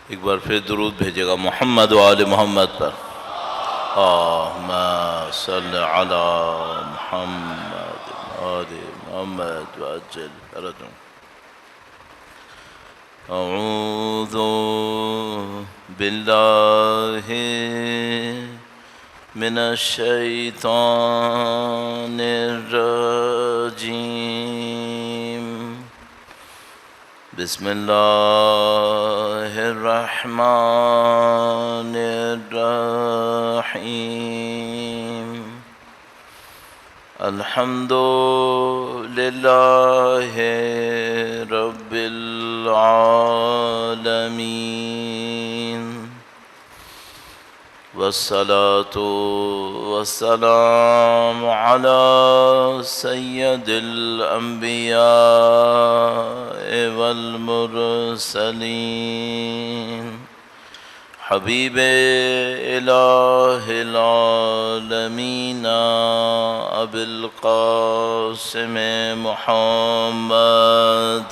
ایک بار پھر درود بھیجے گا محمد و آل محمد پر۔ اللہم صل علی محمد و آل محمد وعجل فرجهم۔ اعوذ باللہ من الشیطان الرجیم، بسم اللہ الرحمن الرحیم، الحمد للہ رب العالمین، والصلاة والسلام علی سید الانبیاء والمرسلین، حبیب الہ العالمین ابی القاسم محمد،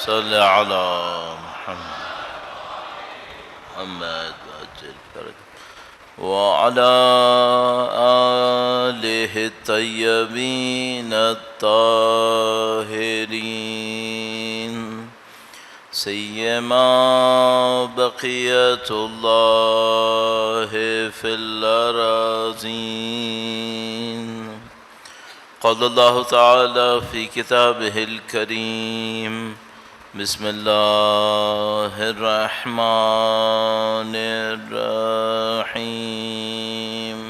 صلی علی محمد وعلى آلہ الطیبین الطاہرین، سیما بقیت اللہ فی الأراضین۔ قال اللہ تعالی فی کتابہ الکریم، بسم اللہ الرحمن الرحیم،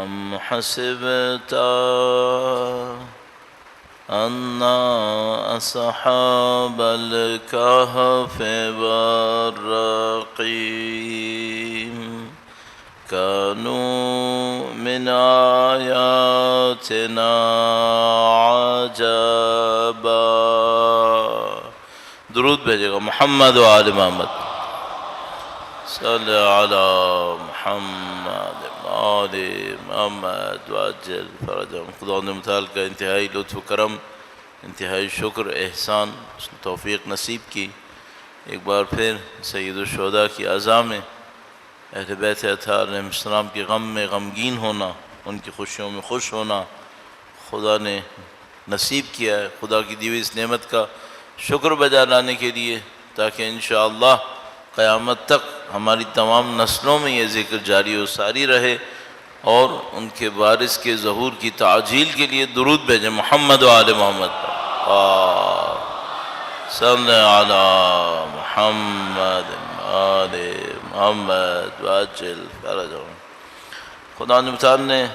ام حسبت ان اصحاب الکہف والرقیم كانوا من آیاتنا عجبا۔ درود بھیجے گا محمد و آل محمد، صلی علی محمد و آل محمد وعجل فرجهم۔ خداوند متعال کا انتہائی لطف و کرم، انتہائی شکر احسان، اس نے توفیق نصیب کی ایک بار پھر سید الشہداء کی اعضاء میں اہل بیت اطہار علیہ السلام کے غم میں غمگین ہونا، ان کی خوشیوں میں خوش ہونا خدا نے نصیب کیا ہے۔ خدا کی دی ہوئی اس نعمت کا شکر بجا لانے کے لیے، تاکہ انشاءاللہ قیامت تک ہماری تمام نسلوں میں یہ ذکر جاری و ساری رہے، اور ان کے وارث کے ظہور کی تعجیل کے لیے درود بھیجیں محمد و آل محمد پر۔ صلی علی محمد آل محمد وعجل فرجهم۔ خدا متعال نے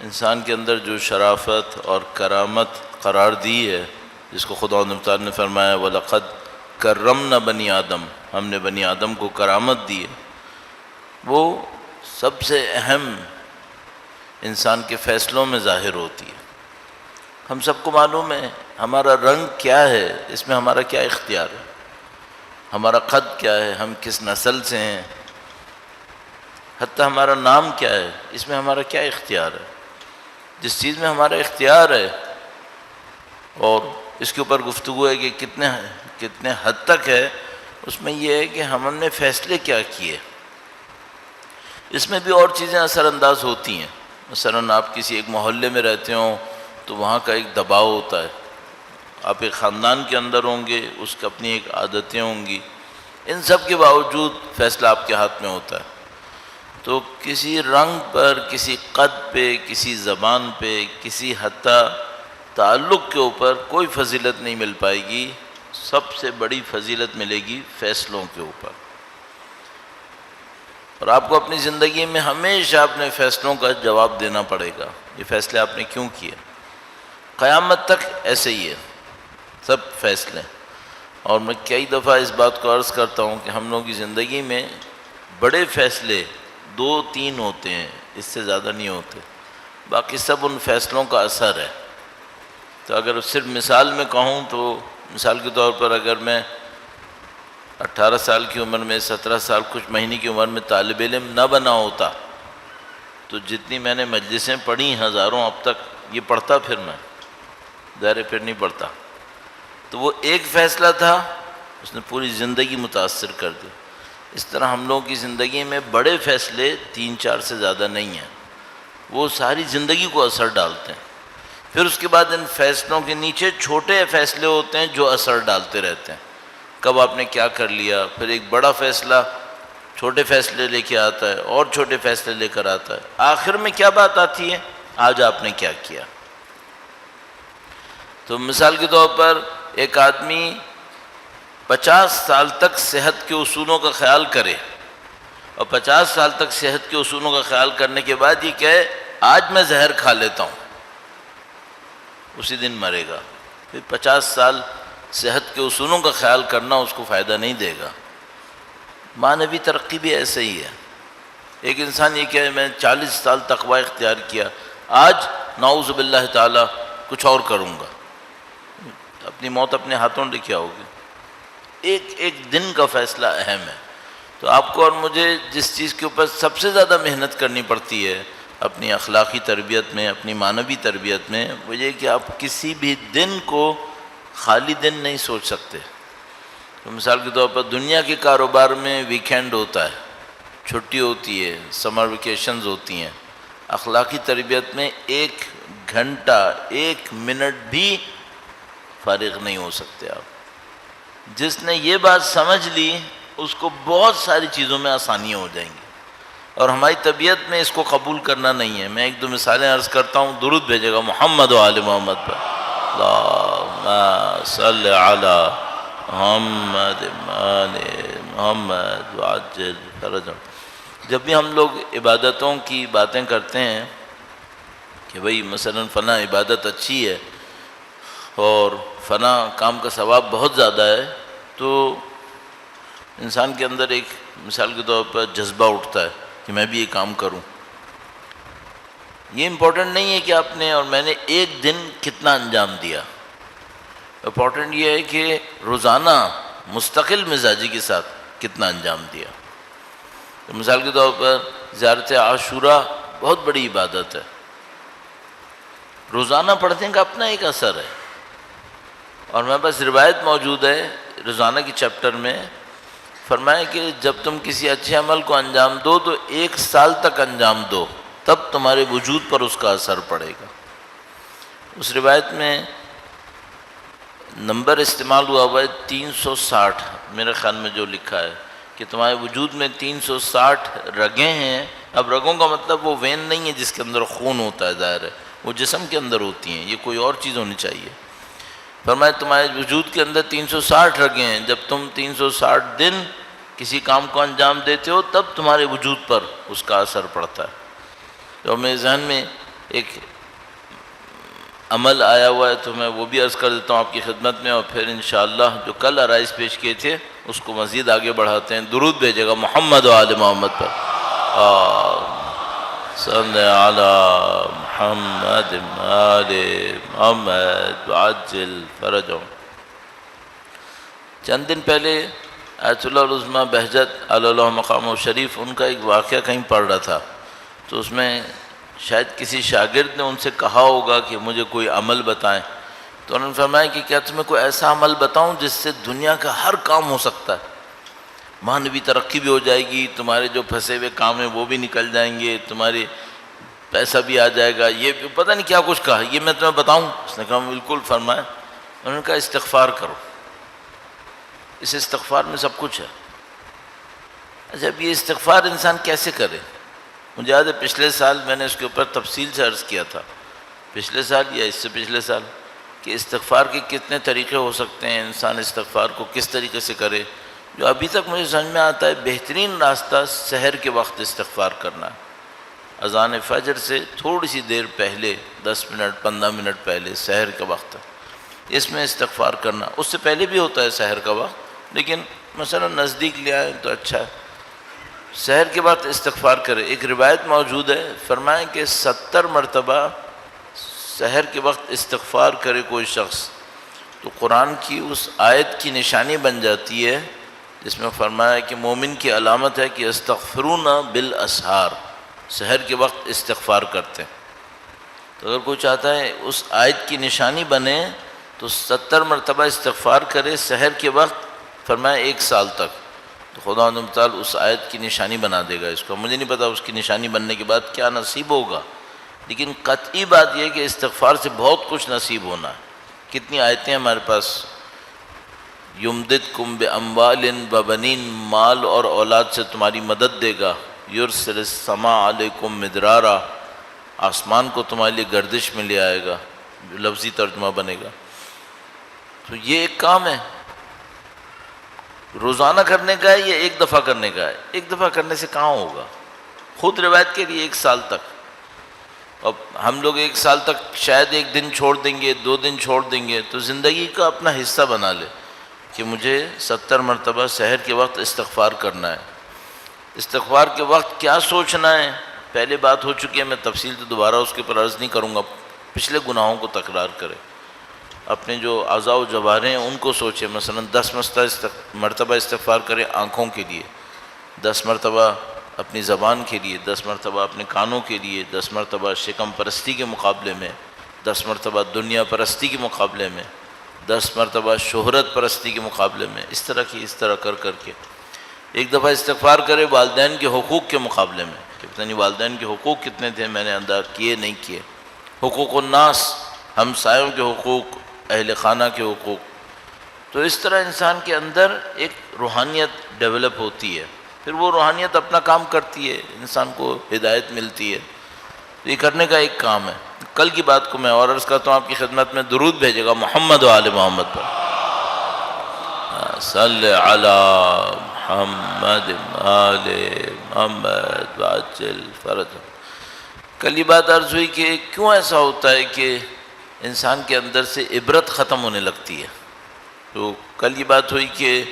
انسان کے اندر جو شرافت اور کرامت قرار دی ہے، جس کو خدا متعال نے فرمایا وَلَقَدْ كَرَّمْنَا بنی آدم، ہم نے بنی آدم کو کرامت دی ہے، وہ سب سے اہم انسان کے فیصلوں میں ظاہر ہوتی ہے۔ ہم سب کو معلوم ہے ہمارا رنگ کیا ہے، اس میں ہمارا کیا اختیار ہے، ہمارا قد کیا ہے، ہم کس نسل سے ہیں، حتیٰ ہمارا نام کیا ہے، اس میں ہمارا کیا اختیار ہے۔ جس چیز میں ہمارا اختیار ہے اور اس کے اوپر گفتگو ہے کہ کتنے حد تک ہے، اس میں یہ ہے کہ ہم نے فیصلے کیا کیے۔ اس میں بھی اور چیزیں اثر انداز ہوتی ہیں، مثلا آپ کسی ایک محلے میں رہتے ہوں تو وہاں کا ایک دباؤ ہوتا ہے، آپ ایک خاندان کے اندر ہوں گے، اس کی اپنی ایک عادتیں ہوں گی، ان سب کے باوجود فیصلہ آپ کے ہاتھ میں ہوتا ہے۔ تو کسی رنگ پر، کسی قد پہ، کسی زبان پہ، کسی حتیٰ تعلق کے اوپر کوئی فضیلت نہیں مل پائے گی، سب سے بڑی فضیلت ملے گی فیصلوں کے اوپر۔ اور آپ کو اپنی زندگی میں ہمیشہ اپنے فیصلوں کا جواب دینا پڑے گا، یہ فیصلے آپ نے کیوں کیے۔ قیامت تک ایسے ہی ہے سب فیصلے۔ اور میں کئی دفعہ اس بات کو عرض کرتا ہوں کہ ہم لوگوں کی زندگی میں بڑے فیصلے 2-3 ہوتے ہیں، اس سے زیادہ نہیں ہوتے، باقی سب ان فیصلوں کا اثر ہے۔ تو اگر صرف مثال میں کہوں تو مثال کے طور پر اگر میں 18 سال کی عمر میں 17 سال کچھ مہینے کی عمر میں طالب علم نہ بنا ہوتا تو جتنی میں نے مجلسیں پڑھی ہزاروں اب تک، یہ پڑھتا پھر میں ظاہر پھر نہیں پڑھتا۔ تو وہ ایک فیصلہ تھا، اس نے پوری زندگی متاثر کر دی۔ اس طرح ہم لوگوں کی زندگی میں بڑے فیصلے 3-4 سے زیادہ نہیں ہیں، وہ ساری زندگی کو اثر ڈالتے ہیں۔ پھر اس کے بعد ان فیصلوں کے نیچے چھوٹے فیصلے ہوتے ہیں جو اثر ڈالتے رہتے ہیں۔ کب آپ نے کیا کر لیا، پھر ایک بڑا فیصلہ چھوٹے فیصلے لے کے آتا ہے اور چھوٹے فیصلے لے کر آتا ہے، آخر میں کیا بات آتی ہے، آج آپ نے کیا کیا۔ تو مثال کے طور پر ایک آدمی 50 سال تک صحت کے اصولوں کا خیال کرے اور 50 سال تک صحت کے اصولوں کا خیال کرنے کے بعد یہ کہے آج میں زہر کھا لیتا ہوں، اسی دن مرے گا۔ پھر 50 سال صحت کے اصولوں کا خیال کرنا اس کو فائدہ نہیں دے گا۔ معنوی ترقی بھی ایسے ہی ہے۔ ایک انسان یہ کہے میں 40 سال تقوی اختیار کیا، آج نعوذ باللہ تعالی کچھ اور کروں گا، اپنی موت اپنے ہاتھوں لے کے آؤ گے۔ ایک ایک دن کا فیصلہ اہم ہے۔ تو آپ کو اور مجھے جس چیز کے اوپر سب سے زیادہ محنت کرنی پڑتی ہے اپنی اخلاقی تربیت میں، اپنی معنوی تربیت میں، وہ یہ کہ آپ کسی بھی دن کو خالی دن نہیں سوچ سکتے۔ تو مثال کے طور پر دنیا کے کاروبار میں ویکینڈ ہوتا ہے، چھٹی ہوتی ہے، سمر ویکیشنز ہوتی ہیں۔ اخلاقی تربیت میں 1 گھنٹہ 1 منٹ بھی فارغ نہیں ہو سکتے آپ۔ جس نے یہ بات سمجھ لی اس کو بہت ساری چیزوں میں آسانیاں ہو جائیں گی، اور ہماری طبیعت میں اس کو قبول کرنا نہیں ہے۔ میں 1-2 مثالیں عرض کرتا ہوں، درود بھیجے گا محمد و آل محمد پر۔ اللہم صلی علی محمد آل محمد وعجل فرجهم۔ جب بھی ہم لوگ عبادتوں کی باتیں کرتے ہیں کہ بھئی مثلا فلاں عبادت اچھی ہے اور فلاں کام کا ثواب بہت زیادہ ہے، تو انسان کے اندر ایک مثال کے طور پر جذبہ اٹھتا ہے کہ میں بھی یہ کام کروں۔ یہ امپورٹنٹ نہیں ہے کہ آپ نے اور میں نے ایک دن کتنا انجام دیا، امپورٹنٹ یہ ہے کہ روزانہ مستقل مزاجی کے ساتھ کتنا انجام دیا۔ مثال کے طور پر زیارت عاشورہ بہت بڑی عبادت ہے، روزانہ پڑھنے کا اپنا ایک اثر ہے، اور میرے پاس روایت موجود ہے روزانہ کی چیپٹر میں، فرمایا کہ جب تم کسی اچھے عمل کو انجام دو تو 1 سال تک انجام دو، تب تمہارے وجود پر اس کا اثر پڑے گا۔ اس روایت میں نمبر استعمال ہوا ہے 360، میرے خیال میں جو لکھا ہے کہ تمہارے وجود میں 360 رگیں ہیں۔ اب رگوں کا مطلب وہ وین نہیں ہے جس کے اندر خون ہوتا ہے، ظاہر ہے وہ جسم کے اندر ہوتی ہیں، یہ کوئی اور چیز ہونی چاہیے۔ فرمایا تمہارے وجود کے اندر 360 رگیں ہیں، جب تم 360 دن کسی کام کو انجام دیتے ہو تب تمہارے وجود پر اس کا اثر پڑتا ہے۔ تو میرے ذہن میں ایک عمل آیا ہوا ہے تو میں وہ بھی عرض کر دیتا ہوں آپ کی خدمت میں، اور پھر انشاءاللہ جو کل عرائض پیش کیے تھے اس کو مزید آگے بڑھاتے ہیں۔ درود بھیجے گا محمد و آل محمد پر۔ صلی علی محمد آل محمد وعجل فرجهم۔ چند دن پہلے آیت اللہ العظمیٰ بہجت علی اللہ مقام شریف، ان کا ایک واقعہ کہیں پڑھ رہا تھا، تو اس میں شاید کسی شاگرد نے ان سے کہا ہوگا کہ مجھے کوئی عمل بتائیں، تو انہوں نے فرمایا کہ کیا تمہیں کوئی ایسا عمل بتاؤں جس سے دنیا کا ہر کام ہو سکتا ہے، معنوی ترقی بھی ہو جائے گی، تمہارے جو پھنسے ہوئے کام ہیں وہ بھی نکل جائیں گے، تمہارے پیسہ بھی آ جائے گا، یہ پتہ نہیں کیا کچھ کہا، یہ میں تمہیں بتاؤں؟ اس نے کہا بالکل فرمائیں۔ انہوں نے کہا استغفار کرو، اس استغفار میں سب کچھ ہے۔ اچھا اب یہ استغفار انسان کیسے کرے؟ مجھے یاد ہے پچھلے سال میں نے اس کے اوپر تفصیل سے عرض کیا تھا، پچھلے سال یا اس سے پچھلے سال، کہ استغفار کے کتنے طریقے ہو سکتے ہیں، انسان استغفار کو کس طریقے سے کرے۔ جو ابھی تک مجھے سمجھ میں آتا ہے بہترین راستہ سحر کے وقت استغفار کرنا ہے، اذان فجر سے تھوڑی سی دیر پہلے، 10 منٹ 15 منٹ پہلے سحر کا وقت ہے، اس میں استغفار کرنا۔ اس سے پہلے بھی ہوتا ہے سحر کا وقت، لیکن مثلا نزدیک لے آئے تو اچھا ہے۔ سحر کے بعد استغفار کرے۔ ایک روایت موجود ہے، فرمائیں کہ 70 مرتبہ سحر کے وقت استغفار کرے کوئی شخص تو قرآن کی اس آیت کی نشانی بن جاتی ہے جس میں فرمایا کہ مومن کی علامت ہے کہ استغفرون بالاسحار، سحر کے وقت استغفار کرتے ہیں۔ تو اگر کوئی چاہتا ہے اس آیت کی نشانی بنے تو 70 مرتبہ استغفار کرے سحر کے وقت، فرمایا 1 سال تک، تو خدا تعالیٰ اس آیت کی نشانی بنا دے گا اس کو۔ مجھے نہیں پتا اس کی نشانی بننے کے بعد کیا نصیب ہوگا، لیکن قطعی بات یہ ہے کہ استغفار سے بہت کچھ نصیب ہونا ہے۔ کتنی آیتیں ہیں ہمارے پاس، یمددکم باموال وبنین، مال اور اولاد سے تمہاری مدد دے گا، یرسل السماء علیکم مدرارا، آسمان کو تمہارے لیے گردش میں لے آئے گا، لفظی ترجمہ بنے گا۔ تو یہ ایک کام ہے، روزانہ کرنے کا ہے یا ایک دفعہ کرنے کا ہے؟ ایک دفعہ کرنے سے کہاں ہوگا؟ خود روایت کے لیے 1 سال تک، اب ہم لوگ 1 سال تک شاید 1 دن چھوڑ دیں گے، 2 دن چھوڑ دیں گے، تو زندگی کا اپنا حصہ بنا لے کہ مجھے 70 مرتبہ سحر کے وقت استغفار کرنا ہے۔ استغفار کے وقت کیا سوچنا ہے، پہلے بات ہو چکی ہے، میں تفصیل تو دوبارہ اس کے اوپر عرض نہیں کروں گا۔ پچھلے گناہوں کو تکرار کرے، اپنے جو اعضاء و جوارح ہیں ان کو سوچے، مثلا 10 مرتبہ استغفار کرے آنکھوں کے لیے، 10 مرتبہ اپنی زبان کے لیے، 10 مرتبہ اپنے کانوں کے لیے، 10 مرتبہ شکم پرستی کے مقابلے میں، 10 مرتبہ دنیا پرستی کے مقابلے میں، 10 مرتبہ شہرت پرستی کے مقابلے میں، اس طرح کر کے ایک دفعہ استغفار کرے والدین کے حقوق کے مقابلے میں، کہ پتہ نہیں والدین کے حقوق کتنے تھے، میں نے ادا کیے نہیں کیے، حقوق الناس، ہمسایوں کے حقوق، اہل خانہ کے حقوق۔ تو اس طرح انسان کے اندر ایک روحانیت ڈیولپ ہوتی ہے، پھر وہ روحانیت اپنا کام کرتی ہے، انسان کو ہدایت ملتی ہے۔ تو یہ کرنے کا ایک کام ہے۔ کل کی بات کو میں اور عرض کرتا ہوں آپ کی خدمت میں، درود بھیجے گا محمد و آل محمد پر، صلی علی محمد آل محمد وعجل فرجہ۔ کل یہ بات عرض ہوئی کہ کیوں ایسا ہوتا ہے کہ انسان کے اندر سے عبرت ختم ہونے لگتی ہے۔ تو کل یہ بات ہوئی کہ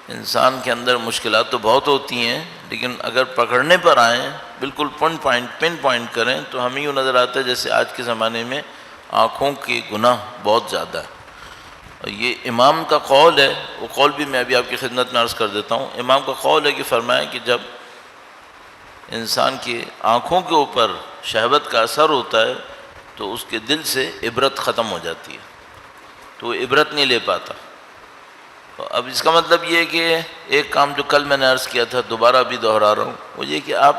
انسان کے اندر مشکلات تو بہت ہوتی ہیں، لیکن اگر پکڑنے پر آئیں، بالکل پن پوائنٹ کریں، تو ہمیں یوں نظر آتا ہے جیسے آج کے زمانے میں آنکھوں کے گناہ بہت زیادہ ہے۔ اور یہ امام کا قول ہے، وہ قول بھی میں ابھی آپ کی خدمت میں عرض کر دیتا ہوں۔ امام کا قول ہے کہ فرمایا کہ جب انسان کی آنکھوں کے اوپر شہوت کا اثر ہوتا ہے تو اس کے دل سے عبرت ختم ہو جاتی ہے، تو وہ عبرت نہیں لے پاتا۔ اب اس کا مطلب یہ ہے کہ ایک کام جو کل میں نے عرض کیا تھا دوبارہ بھی دہرا رہا ہوں، وہ یہ کہ آپ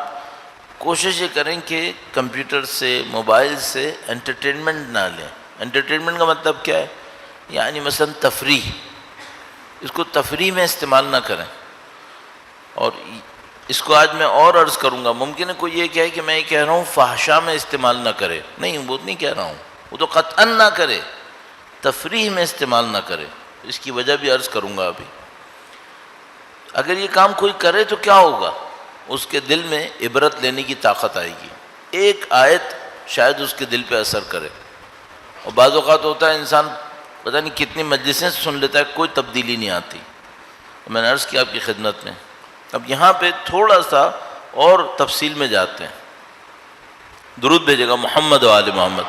کوشش یہ کریں کہ کمپیوٹر سے، موبائل سے انٹرٹینمنٹ نہ لیں۔ انٹرٹینمنٹ کا مطلب کیا ہے؟ یعنی مثلا تفریح، اس کو تفریح میں استعمال نہ کریں۔ اور اس کو آج میں اور عرض کروں گا، ممکن ہے کوئی یہ کہے کہ میں یہ کہہ رہا ہوں فحشا میں استعمال نہ کرے، نہیں، وہ نہیں کہہ رہا ہوں، وہ تو قطعاً نہ کرے، تفریح میں استعمال نہ کرے۔ اس کی وجہ بھی عرض کروں گا ابھی۔ اگر یہ کام کوئی کرے تو کیا ہوگا؟ اس کے دل میں عبرت لینے کی طاقت آئے گی، ایک آیت شاید اس کے دل پہ اثر کرے۔ اور بعض اوقات ہوتا ہے انسان پتہ نہیں کتنی مجلسیں سن لیتا ہے، کوئی تبدیلی نہیں آتی۔ میں نے عرض کیا آپ کی خدمت میں، اب یہاں پہ تھوڑا سا اور تفصیل میں جاتے ہیں۔ درود بھیجے گا محمد و آل محمد،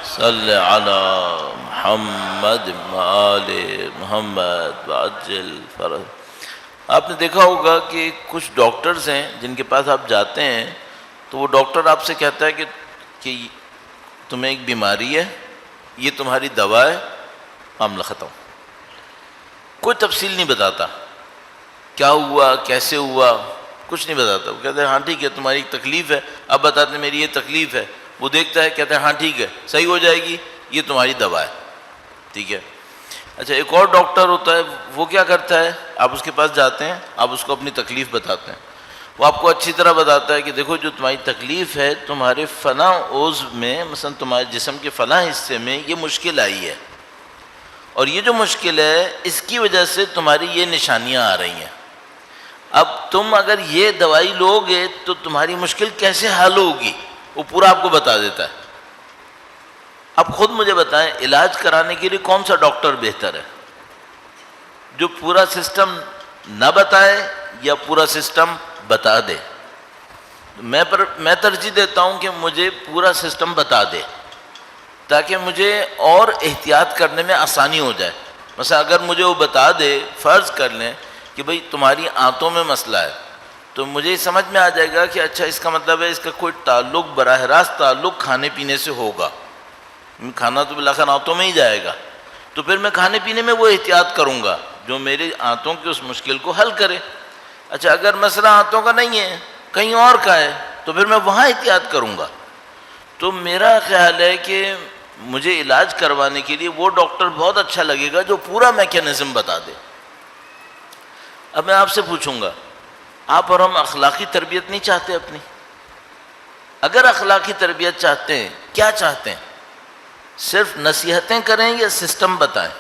صلی علی محمد آل محمد وعجل فرج۔ آپ نے دیکھا ہوگا کہ کچھ ڈاکٹرز ہیں جن کے پاس آپ جاتے ہیں تو وہ ڈاکٹر آپ سے کہتا ہے کہ تمہیں ایک بیماری ہے، یہ تمہاری دوا ہے، معاملہ ختم۔ کوئی تفصیل نہیں بتاتا، کیا ہوا، کیسے ہوا، کچھ نہیں بتاتا۔ وہ کہتے ہیں ہاں ٹھیک ہے تمہاری ایک تکلیف ہے، اب بتاتے ہیں میری یہ تکلیف ہے۔ وہ دیکھتا ہے، کہتا ہے ہاں ٹھیک ہے صحیح ہو جائے گی، یہ تمہاری دوا ہے، ٹھیک ہے۔ اچھا ایک اور ڈاکٹر ہوتا ہے، وہ کیا کرتا ہے، آپ اس کے پاس جاتے ہیں، آپ اس کو اپنی تکلیف بتاتے ہیں، وہ آپ کو اچھی طرح بتاتا ہے کہ دیکھو جو تمہاری تکلیف ہے، تمہارے فلاں عضو میں، مثلا تمہارے جسم کے فلاں حصے میں یہ مشکل آئی ہے، اور یہ جو مشکل ہے اس کی وجہ سے تمہاری یہ نشانیاں آ رہی ہیں۔ اب تم اگر یہ دوائی لو گے تو تمہاری مشکل کیسے حل ہوگی، وہ پورا آپ کو بتا دیتا ہے۔ اب خود مجھے بتائیں علاج کرانے کے لیے کون سا ڈاکٹر بہتر ہے، جو پورا سسٹم نہ بتائے یا پورا سسٹم بتا دے؟ میں ترجیح دیتا ہوں کہ مجھے پورا سسٹم بتا دے تاکہ مجھے اور احتیاط کرنے میں آسانی ہو جائے۔ مثلا اگر مجھے وہ بتا دے، فرض کر لیں کہ بھئی تمہاری آنتوں میں مسئلہ ہے، تو مجھے یہ سمجھ میں آ جائے گا کہ اچھا اس کا مطلب ہے اس کا کوئی تعلق، براہ راست تعلق کھانے پینے سے ہوگا، کھانا تو بالآخر آنتوں میں ہی جائے گا، تو پھر میں کھانے پینے میں وہ احتیاط کروں گا جو میرے آنتوں کی اس مشکل کو حل کرے۔ اچھا اگر مسئلہ آنتوں کا نہیں ہے، کہیں اور کا ہے، تو پھر میں وہاں احتیاط کروں گا۔ تو میرا خیال ہے کہ مجھے علاج کروانے کے لیے وہ ڈاکٹر بہت اچھا لگے گا جو پورا میکینزم بتا دے۔ اب میں آپ سے پوچھوں گا، آپ اور ہم اخلاقی تربیت نہیں چاہتے اپنی؟ اگر اخلاقی تربیت چاہتے ہیں، کیا چاہتے ہیں؟ صرف نصیحتیں کریں یا سسٹم بتائیں؟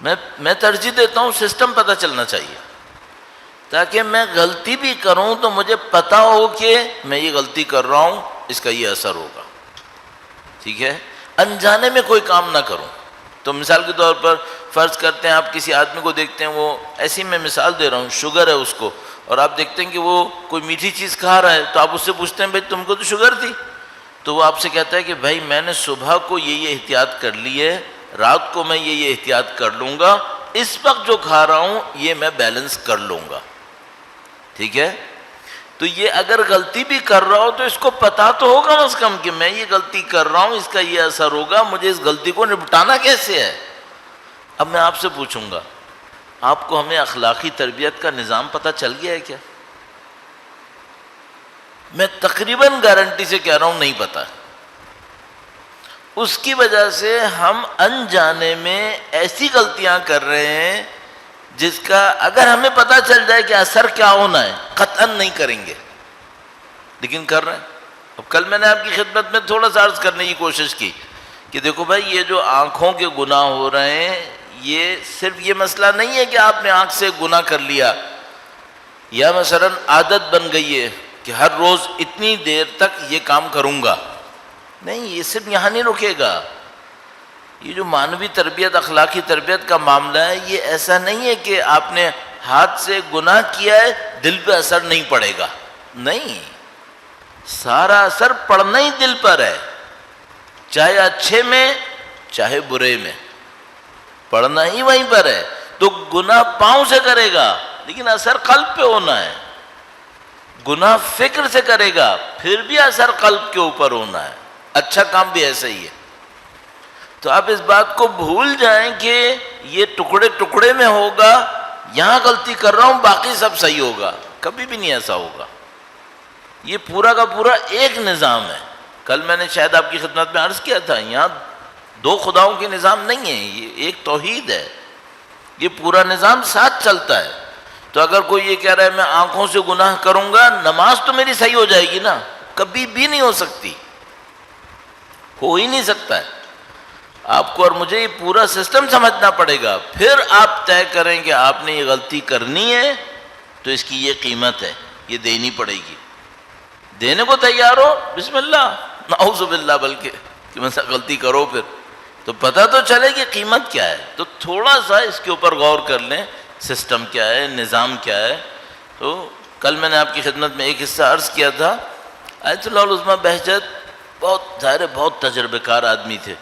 میں ترجیح دیتا ہوں سسٹم پتہ چلنا چاہیے، تاکہ میں غلطی بھی کروں تو مجھے پتا ہو کہ میں یہ غلطی کر رہا ہوں، اس کا یہ اثر ہوگا، ٹھیک ہے؟ انجانے میں کوئی کام نہ کروں۔ تو مثال کے طور پر فرض کرتے ہیں آپ کسی آدمی کو دیکھتے ہیں، وہ ایسی میں مثال دے رہا ہوں، شوگر ہے اس کو، اور آپ دیکھتے ہیں کہ وہ کوئی میٹھی چیز کھا رہا ہے، تو آپ اس سے پوچھتے ہیں بھائی تم کو تو شوگر تھی؟ تو وہ آپ سے کہتا ہے کہ بھائی میں نے صبح کو یہ احتیاط کر لی ہے، رات کو میں یہ احتیاط کر لوں گا، اس وقت جو کھا رہا ہوں یہ میں بیلنس کر لوں گا، ٹھیک ہے؟ تو یہ اگر غلطی بھی کر رہا ہو تو اس کو پتا تو ہوگا کم از کم کہ میں یہ غلطی کر رہا ہوں، اس کا یہ اثر ہوگا، مجھے اس غلطی کو نپٹانا کیسے ہے۔ اب میں آپ سے پوچھوں گا، آپ کو ہمیں اخلاقی تربیت کا نظام پتہ چل گیا ہے کیا؟ میں تقریباً گارنٹی سے کہہ رہا ہوں نہیں پتہ۔ اس کی وجہ سے ہم انجانے میں ایسی غلطیاں کر رہے ہیں جس کا اگر ہمیں پتہ چل جائے کہ اثر کیا ہونا ہے قطعاً نہیں کریں گے، لیکن کر رہے ہیں۔ اب کل میں نے آپ کی خدمت میں تھوڑا سا عرض کرنے کی کوشش کی کہ دیکھو بھائی یہ جو آنکھوں کے گناہ ہو رہے ہیں، یہ صرف یہ مسئلہ نہیں ہے کہ آپ نے آنکھ سے گناہ کر لیا یا مثلا عادت بن گئی ہے کہ ہر روز اتنی دیر تک یہ کام کروں گا، نہیں، یہ صرف یہاں نہیں رکے گا۔ یہ جو معنوی تربیت، اخلاقی تربیت کا معاملہ ہے، یہ ایسا نہیں ہے کہ آپ نے ہاتھ سے گناہ کیا ہے دل پہ اثر نہیں پڑے گا، نہیں، سارا اثر پڑنا ہی دل پر ہے، چاہے اچھے میں چاہے برے میں، پڑھنا ہی وہیں پر ہے۔ تو گناہ پاؤں سے کرے گا لیکن اثر قلب پہ ہونا ہے، گناہ فکر سے کرے گا پھر بھی اثر قلب کے اوپر ہونا ہے، اچھا کام بھی ایسا ہی ہے۔ تو آپ اس بات کو بھول جائیں کہ یہ ٹکڑے ٹکڑے میں ہوگا، یہاں غلطی کر رہا ہوں باقی سب صحیح ہوگا، کبھی بھی نہیں ایسا ہوگا۔ یہ پورا کا پورا ایک نظام ہے۔ کل میں نے شاید آپ کی خدمت میں عرض کیا تھا، یہاں دو خداؤں کے نظام نہیں ہے، یہ ایک توحید ہے، یہ پورا نظام ساتھ چلتا ہے۔ تو اگر کوئی یہ کہہ رہا ہے میں آنکھوں سے گناہ کروں گا، نماز تو میری صحیح ہو جائے گی نا؟ کبھی بھی نہیں ہو سکتی، ہو ہی نہیں سکتا ہے۔ آپ کو اور مجھے یہ پورا سسٹم سمجھنا پڑے گا، پھر آپ طے کریں کہ آپ نے یہ غلطی کرنی ہے تو اس کی یہ قیمت ہے، یہ دینی پڑے گی۔ دینے کو تیار ہو، بسم اللہ، نعوذ باللہ، بلکہ کہ میں غلطی کرو پھر تو پتہ تو چلے کہ قیمت کیا ہے۔ تو تھوڑا سا اس کے اوپر غور کر لیں، سسٹم کیا ہے، نظام کیا ہے۔ تو کل میں نے آپ کی خدمت میں ایک حصہ عرض کیا تھا، آیت اللہ العظمیٰ بہجت بہت ظاہر ہے بہت تجربہ کار آدمی تھے،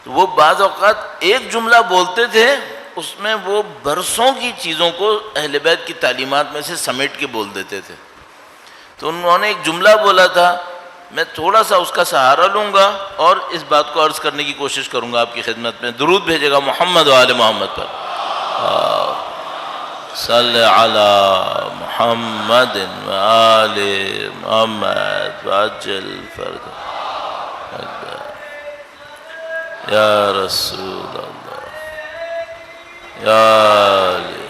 تو وہ بعض اوقات ایک جملہ بولتے تھے، اس میں وہ برسوں کی چیزوں کو اہل بیت کی تعلیمات میں سے سمیٹ کے بول دیتے تھے۔ تو انہوں نے ایک جملہ بولا تھا، میں تھوڑا سا اس کا سہارا لوں گا اور اس بات کو عرض کرنے کی کوشش کروں گا آپ کی خدمت میں۔ درود بھیجے گا محمد و آل محمد پر، صلی علی محمد و آل محمد وعجل فرج یا رسول اللہ یا علی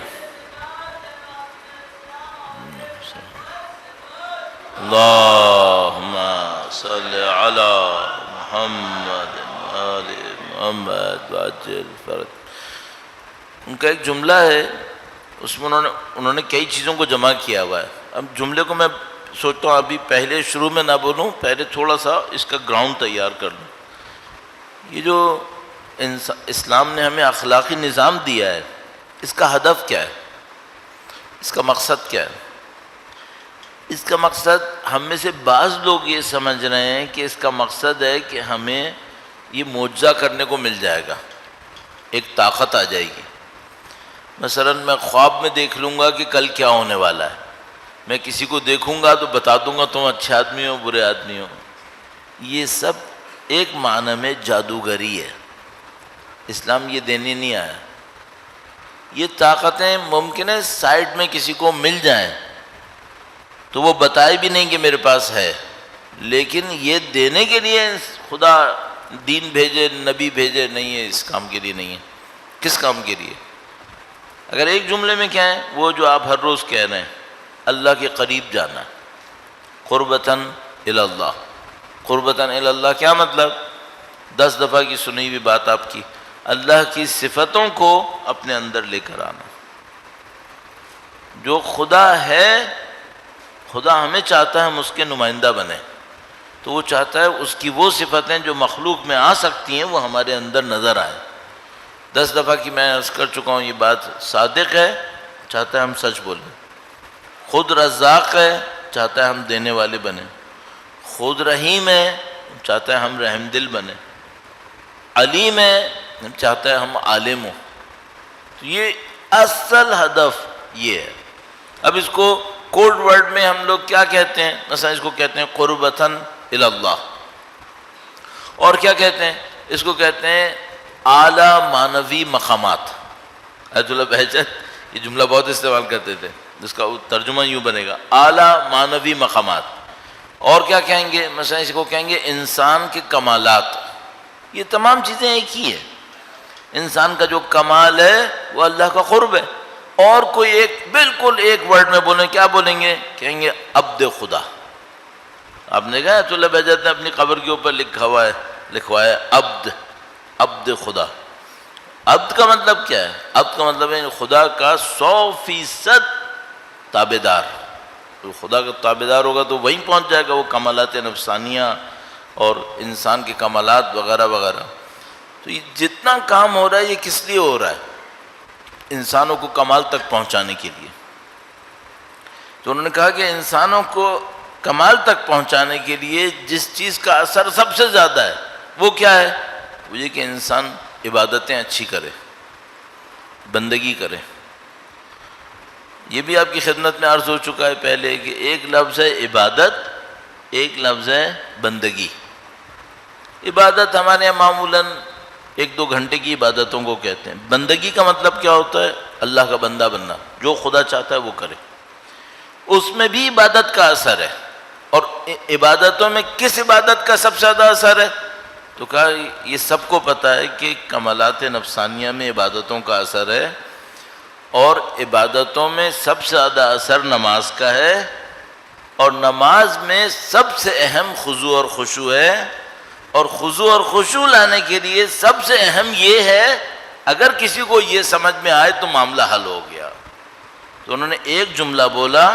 اللہم صلی علی محمد آل محمد وعجل فرج۔ ان کا ایک جملہ ہے، اس میں انہوں نے کئی چیزوں کو جمع کیا ہوا ہے۔ اب جملے کو میں سوچتا ہوں ابھی پہلے شروع میں نہ بولوں، پہلے تھوڑا سا اس کا گراؤنڈ تیار کر لوں۔ یہ جو اسلام نے ہمیں اخلاقی نظام دیا ہے، اس کا ہدف کیا ہے، اس کا مقصد کیا ہے؟ اس کا مقصد ہم میں سے بعض لوگ یہ سمجھ رہے ہیں کہ اس کا مقصد ہے کہ ہمیں یہ معجزہ کرنے کو مل جائے گا، ایک طاقت آ جائے گی۔ مثلا میں خواب میں دیکھ لوں گا کہ کل کیا ہونے والا ہے، میں کسی کو دیکھوں گا تو بتا دوں گا تم اچھے آدمی ہو برے آدمی ہو۔ یہ سب ایک معنی میں جادوگری ہے. اسلام یہ دینے نہیں آیا. یہ طاقتیں ممکن ہے سائڈ میں کسی کو مل جائیں تو وہ بتائے بھی نہیں کہ میرے پاس ہے، لیکن یہ دینے کے لیے خدا دین بھیجے، نبی بھیجے نہیں ہے، اس کام کے لیے نہیں ہے. کس کام کے لیے؟ اگر ایک جملے میں کیا ہے، وہ جو آپ ہر روز کہہ رہے ہیں، اللہ کے قریب جانا. قربتاً الی اللہ. قربتاً الی اللہ کیا مطلب؟ 10 دفعہ کی سنی ہوئی بات آپ کی، اللہ کی صفتوں کو اپنے اندر لے کر آنا. جو خدا ہے، خدا ہمیں چاہتا ہے ہم اس کے نمائندہ بنیں، تو وہ چاہتا ہے اس کی وہ صفتیں جو مخلوق میں آ سکتی ہیں وہ ہمارے اندر نظر آئیں. 10 دفعہ کی میں عرض کر چکا ہوں یہ بات. صادق ہے، چاہتا ہے ہم سچ بولیں. خود رزاق ہے، چاہتا ہے ہم دینے والے بنیں. خود رحیم ہے، چاہتا ہے ہم رحم دل بنیں. علیم ہے، چاہتا ہے ہم عالم ہوں. تو یہ اصل ہدف یہ ہے. اب اس کو کوڈ ورڈ میں ہم لوگ کیا کہتے ہیں؟ مثلا اس کو کہتے ہیں قربتاً الی اللہ. اور کیا کہتے ہیں؟ اس کو کہتے ہیں اعلیٰ معنوی مقامات. آیت اللہ بہجت یہ جملہ بہت استعمال کرتے تھے، جس کا ترجمہ یوں بنے گا اعلیٰ معنوی مقامات. اور کیا کہیں گے؟ مثلا اس کو کہیں گے انسان کے کمالات. یہ تمام چیزیں ایک ہی ہیں. انسان کا جو کمال ہے وہ اللہ کا قرب ہے. اور کوئی ایک بالکل ایک ورڈ میں بولیں، کیا بولیں گے؟ کہیں گے عبد خدا. آپ نے کہا تو اللہ بہجت نے اپنی قبر کے اوپر لکھوایا عبد خدا. عبد کا مطلب کیا ہے؟ عبد کا مطلب ہے خدا کا 100% تابع دار. تو خدا کا تابع دار ہوگا تو وہیں پہنچ جائے گا وہ کمالات نفسانیہ اور انسان کے کمالات وغیرہ وغیرہ. تو یہ جتنا کام ہو رہا ہے یہ کس لیے ہو رہا ہے؟ انسانوں کو کمال تک پہنچانے کے لیے. تو انہوں نے کہا کہ انسانوں کو کمال تک پہنچانے کے لیے جس چیز کا اثر سب سے زیادہ ہے وہ کیا ہے؟ وہ یہ کہ انسان عبادتیں اچھی کرے، بندگی کرے. یہ بھی آپ کی خدمت میں عرض ہو چکا ہے پہلے کہ ایک لفظ ہے عبادت، ایک لفظ ہے بندگی. عبادت ہمارے یہاں معمولاً 1-2 گھنٹے کی عبادتوں کو کہتے ہیں. بندگی کا مطلب کیا ہوتا ہے؟ اللہ کا بندہ بننا، جو خدا چاہتا ہے وہ کرے. اس میں بھی عبادت کا اثر ہے. اور عبادتوں میں کس عبادت کا سب سے زیادہ اثر ہے؟ تو کہا یہ سب کو پتہ ہے کہ کمالات نفسانیہ میں عبادتوں کا اثر ہے، اور عبادتوں میں سب سے زیادہ اثر نماز کا ہے. اور نماز میں سب سے اہم خضوع اور خشوع ہے. اور خضوع اور خشوع لانے کے لیے سب سے اہم یہ ہے اگر کسی کو یہ سمجھ میں آئے تو معاملہ حل ہو گیا. تو انہوں نے ایک جملہ بولا،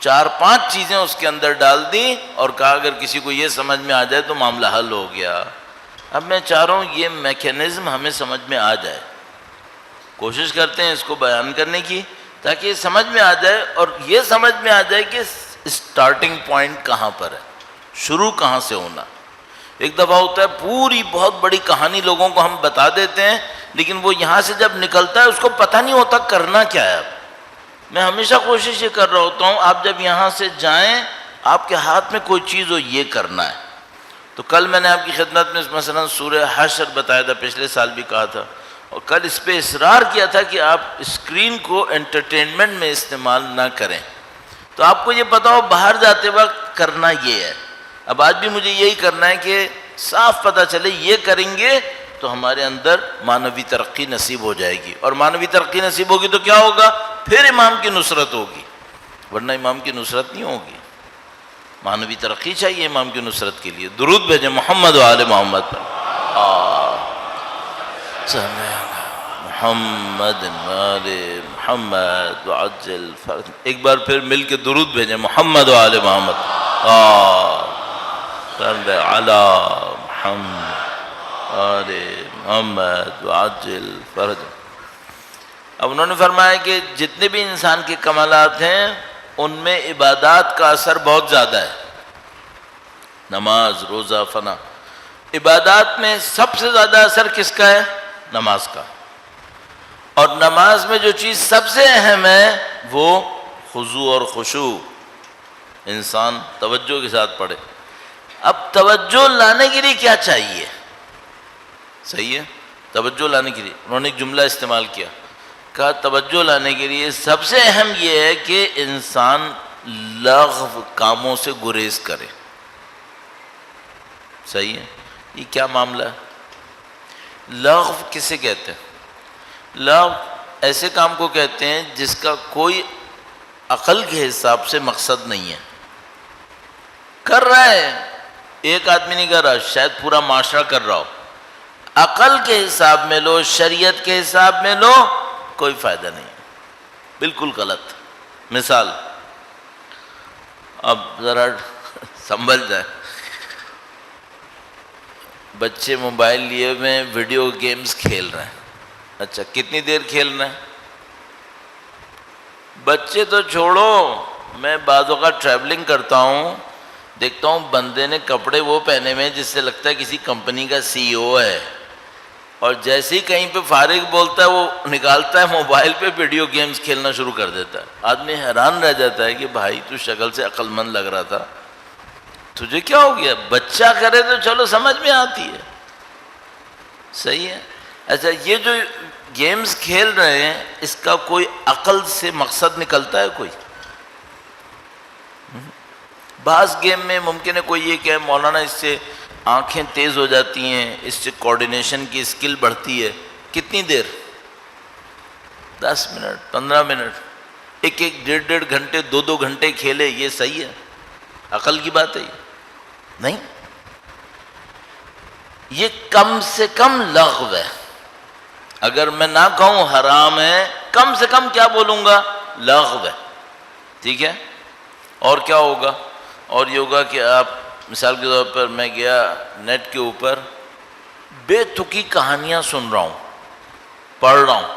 4-5 چیزیں اس کے اندر ڈال دیں اور کہا اگر کسی کو یہ سمجھ میں آ جائے تو معاملہ حل ہو گیا. اب میں چاہ رہا ہوں یہ میکینزم ہمیں سمجھ میں آ جائے. کوشش کرتے ہیں اس کو بیان کرنے کی تاکہ یہ سمجھ میں آ جائے، اور یہ سمجھ میں آ جائے کہ اسٹارٹنگ پوائنٹ کہاں پر ہے، شروع کہاں سے ہونا. ایک دفعہ ہوتا ہے پوری بہت بڑی کہانی لوگوں کو ہم بتا دیتے ہیں، لیکن وہ یہاں سے جب نکلتا ہے اس کو پتہ نہیں ہوتا کرنا کیا ہے. میں ہمیشہ کوشش یہ کر رہا ہوتا ہوں آپ جب یہاں سے جائیں آپ کے ہاتھ میں کوئی چیز ہو، یہ کرنا ہے. تو کل میں نے آپ کی خدمت میں مثلا سورہ حشر بتایا تھا، پچھلے سال بھی کہا تھا، اور کل اس پہ اصرار کیا تھا کہ آپ اسکرین کو انٹرٹینمنٹ میں استعمال نہ کریں. تو آپ کو یہ پتا ہو باہر جاتے وقت کرنا یہ ہے. اب آج بھی مجھے یہی کرنا ہے کہ صاف پتہ چلے یہ کریں گے تو ہمارے اندر معنوی ترقی نصیب ہو جائے گی. اور معنوی ترقی نصیب ہوگی تو کیا ہوگا؟ پھر امام کی نصرت ہوگی، ورنہ امام کی نصرت نہیں ہوگی. معنوی ترقی چاہیے امام کی نصرت کے لیے. درود بھیجیں محمد و آل محمد پر. محمد آل محمد وعجل فرج. ایک بار پھر مل کے درود بھیجیں محمد و آل محمد. صلی علی محمد آل محمد وعجل فرج. اب انہوں نے فرمایا کہ جتنے بھی انسان کے کمالات ہیں ان میں عبادات کا اثر بہت زیادہ ہے. نماز، روزہ، فنا. عبادات میں سب سے زیادہ اثر کس کا ہے؟ نماز کا. اور نماز میں جو چیز سب سے اہم ہے وہ خضوع اور خشوع. انسان توجہ کے ساتھ پڑھے. اب توجہ لانے کے لیے کیا چاہیے؟ صحیح ہے، توجہ لانے کے لیے انہوں نے ایک جملہ استعمال کیا، کہا توجہ لانے کے لیے سب سے اہم یہ ہے کہ انسان لغو کاموں سے گریز کرے۔ صحیح ہے، یہ کیا معاملہ ہے؟ لغو کسے کہتے ہیں؟ لغو ایسے کام کو کہتے ہیں جس کا کوئی عقل کے حساب سے مقصد نہیں ہے، کر رہا ہے ایک آدمی نہیں کر رہا، شاید پورا معاشرہ کر رہا ہو، عقل کے حساب میں لو، شریعت کے حساب میں لو، کوئی فائدہ نہیں، بالکل غلط۔ مثال، اب ذرا سنبھل جائیں، بچے موبائل لیے میں ویڈیو گیمز کھیل رہے ہیں، اچھا کتنی دیر کھیل رہے ہیں؟ بچے تو چھوڑو، میں بعض اوقات ٹریولنگ کرتا ہوں، دیکھتا ہوں بندے نے کپڑے وہ پہنے ہوئے جس سے لگتا ہے کسی کمپنی کا سی ای او ہے، اور جیسے ہی کہیں پہ فارغ بولتا ہے وہ نکالتا ہے موبائل پہ ویڈیو گیمز کھیلنا شروع کر دیتا ہے۔ آدمی حیران رہ جاتا ہے کہ بھائی تو شکل سے عقل مند لگ رہا تھا، تجھے کیا ہو گیا؟ بچہ کرے تو چلو سمجھ میں آتی ہے، صحیح ہے۔ اچھا یہ جو گیمز کھیل رہے ہیں اس کا کوئی عقل سے مقصد نکلتا ہے کوئی؟ بعض گیم میں ممکن ہے کوئی یہ کہ مولانا اس سے آنکھیں تیز ہو جاتی ہیں، اس سے کوارڈینیشن کی اسکل بڑھتی ہے، کتنی دیر؟ 10 منٹ 15 منٹ، ایک ڈیڑھ گھنٹے 2 گھنٹے کھیلے، یہ صحیح ہے؟ عقل کی بات ہے یہ؟ نہیں، یہ کم سے کم لغو ہے۔ اگر میں نہ کہوں حرام ہے، کم سے کم کیا بولوں گا؟ لغو ہے، ٹھیک ہے؟ اور کیا ہوگا؟ اور یہ ہوگا کہ آپ مثال کے طور پر میں گیا نیٹ کے اوپر بے تکی کہانیاں سن رہا ہوں، پڑھ رہا ہوں،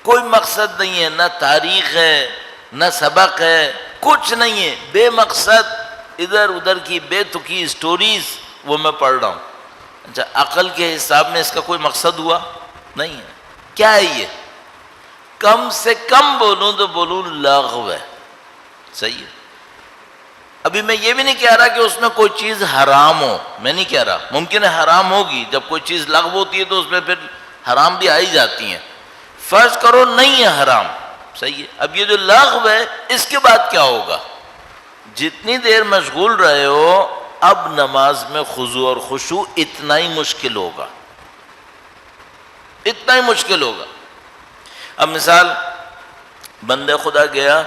کوئی مقصد نہیں ہے، نہ تاریخ ہے نہ سبق ہے، کچھ نہیں ہے، بے مقصد ادھر ادھر کی بے تکی سٹوریز وہ میں پڑھ رہا ہوں۔ اچھا عقل کے حساب میں اس کا کوئی مقصد ہوا؟ نہیں ہے۔ کیا ہے یہ؟ کم سے کم بولوں تو بولوں لغو ہے، صحیح ہے۔ ابھی میں یہ بھی نہیں کہہ رہا کہ اس میں کوئی چیز حرام ہو، میں نہیں کہہ رہا، ممکن ہے حرام ہوگی، جب کوئی چیز لغو ہوتی ہے تو اس میں پھر حرام بھی آئی جاتی ہیں، فرض کرو نہیں ہے حرام، صحیح ہے۔ اب یہ جو لغو ہے اس کے بعد کیا ہوگا؟ جتنی دیر مشغول رہے ہو اب نماز میں خضوع اور خشوع اتنا ہی مشکل ہوگا، اتنا ہی مشکل ہوگا۔ اب مثال بندہ خدا گیا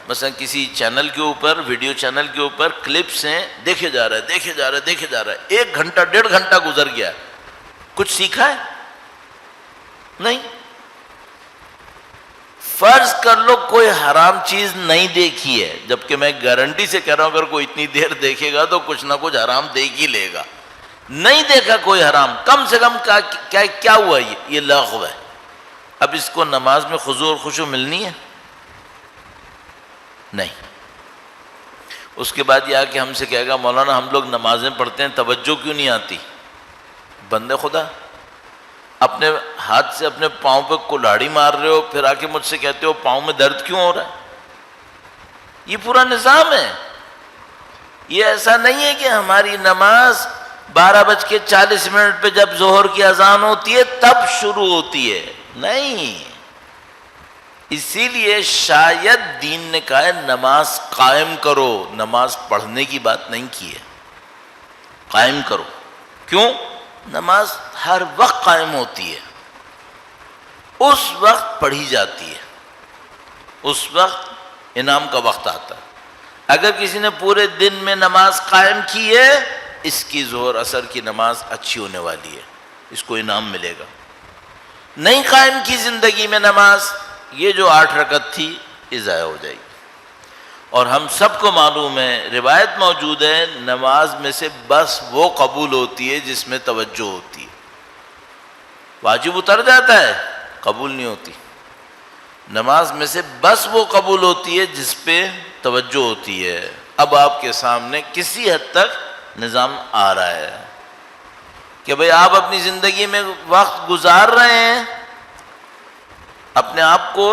مثلا کسی چینل کے اوپر، ویڈیو چینل کے اوپر کلپس ہیں، دیکھے جا رہا ہے، 1 گھنٹہ 1.5 گھنٹہ گزر گیا، کچھ سیکھا ہے؟ نہیں۔ فرض کر لو کوئی حرام چیز نہیں دیکھی ہے، جبکہ میں گارنٹی سے کہہ رہا ہوں اگر کوئی اتنی دیر دیکھے گا تو کچھ نہ کچھ حرام دیکھ ہی لے گا، نہیں دیکھا کوئی حرام، کم سے کم کیا ہوا؟ یہ لغو ہے۔ اب اس کو نماز میں خضوع اور خشوع ملنی ہے؟ نہیں۔ اس کے بعد یہ کہ ہم سے کہے گا مولانا ہم لوگ نمازیں پڑھتے ہیں توجہ کیوں نہیں آتی؟ بندے خدا اپنے ہاتھ سے اپنے پاؤں پہ کلاڑی مار رہے ہو، پھر آ کے مجھ سے کہتے ہو پاؤں میں درد کیوں ہو رہا ہے؟ یہ پورا نظام ہے۔ یہ ایسا نہیں ہے کہ ہماری نماز 12:40 پہ جب ظہر کی اذان ہوتی ہے تب شروع ہوتی ہے، نہیں۔ اسی لیے شاید دین نے کہا ہے نماز قائم کرو، نماز پڑھنے کی بات نہیں کی ہے، قائم کرو۔ کیوں؟ نماز ہر وقت قائم ہوتی ہے، اس وقت پڑھی جاتی ہے، اس وقت انعام کا وقت آتا ہے۔ اگر کسی نے پورے دن میں نماز قائم کی ہے اس کی ظہر اثر کی نماز اچھی ہونے والی ہے، اس کو انعام ملے گا۔ نہیں قائم کی زندگی میں نماز، یہ جو 8 رکعت تھی یہ ضائع ہو جائے گی۔ اور ہم سب کو معلوم ہے، روایت موجود ہے، نماز میں سے بس وہ قبول ہوتی ہے جس میں توجہ ہوتی ہے، واجب اتر جاتا ہے قبول نہیں ہوتی۔ نماز میں سے بس وہ قبول ہوتی ہے جس پہ توجہ ہوتی ہے۔ اب آپ کے سامنے کسی حد تک نظام آ رہا ہے کہ بھئی آپ اپنی زندگی میں وقت گزار رہے ہیں، اپنے آپ کو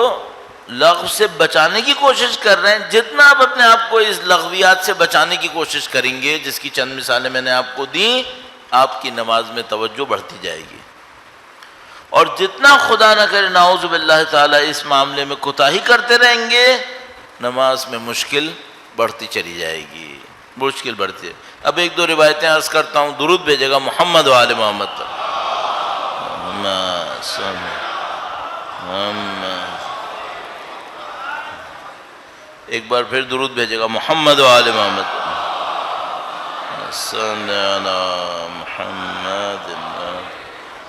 لغو سے بچانے کی کوشش کر رہے ہیں. جتنا آپ اپنے آپ کو اس لغویات سے بچانے کی کوشش کریں گے، جس کی چند مثالیں میں نے آپ کو دیں، آپ کی نماز میں توجہ بڑھتی جائے گی. اور جتنا خدا نہ کرے نعوذ باللہ تعالی اس معاملے میں کوتاہی کرتے رہیں گے، نماز میں مشکل بڑھتی چلی جائے گی، مشکل بڑھتی ہے. اب ایک دو روایتیں عرض کرتا ہوں، درود بھیجے گا محمد و آل محمد. ایک بار پھر درود بھیجے گا محمد و آل محمد. صلی علی محمد